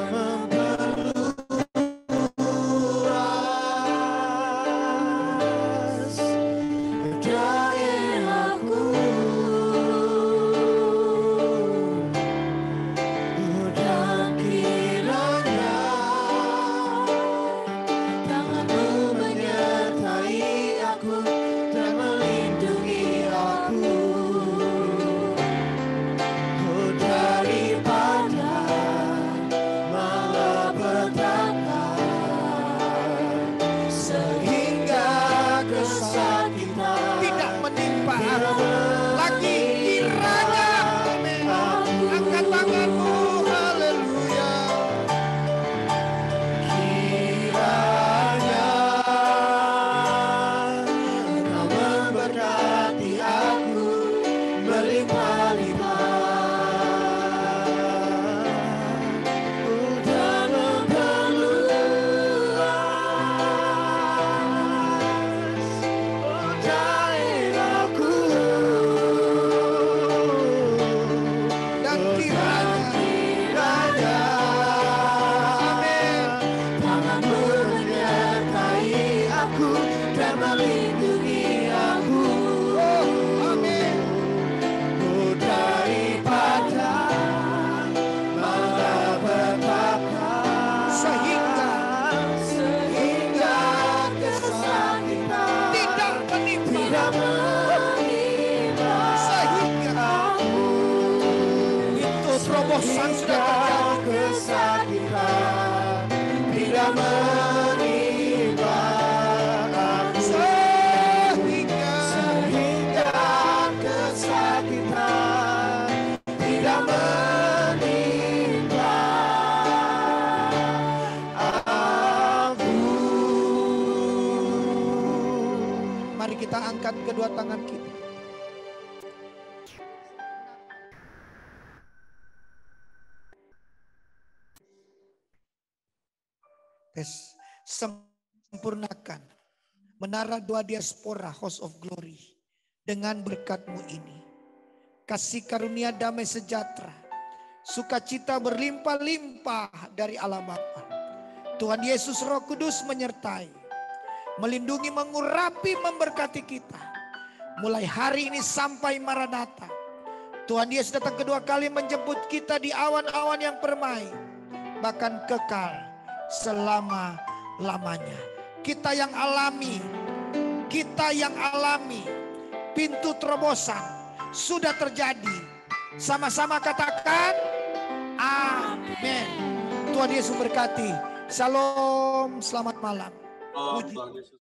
Tuhan sudah terjadi. Kesakitan tidak menimpa aku, sehingga kesakitan tidak menimpa aku. Mari kita angkat kedua tangan kita. Tes, sempurnakan menara doa diaspora House of Glory dengan berkat-Mu ini. Kasih karunia damai sejahtera, sukacita berlimpah-limpah dari Allah Bapa. Tuhan Yesus Roh Kudus menyertai, melindungi, mengurapi, memberkati kita. Mulai hari ini sampai Maranatha. Tuhan Yesus datang kedua kali menjemput kita di awan-awan yang permai, bahkan kekal selama-lamanya. Kita yang alami pintu terobosan sudah terjadi. Sama-sama katakan amin. Tuhan Yesus berkati. Shalom, selamat malam. Tuhan Yesus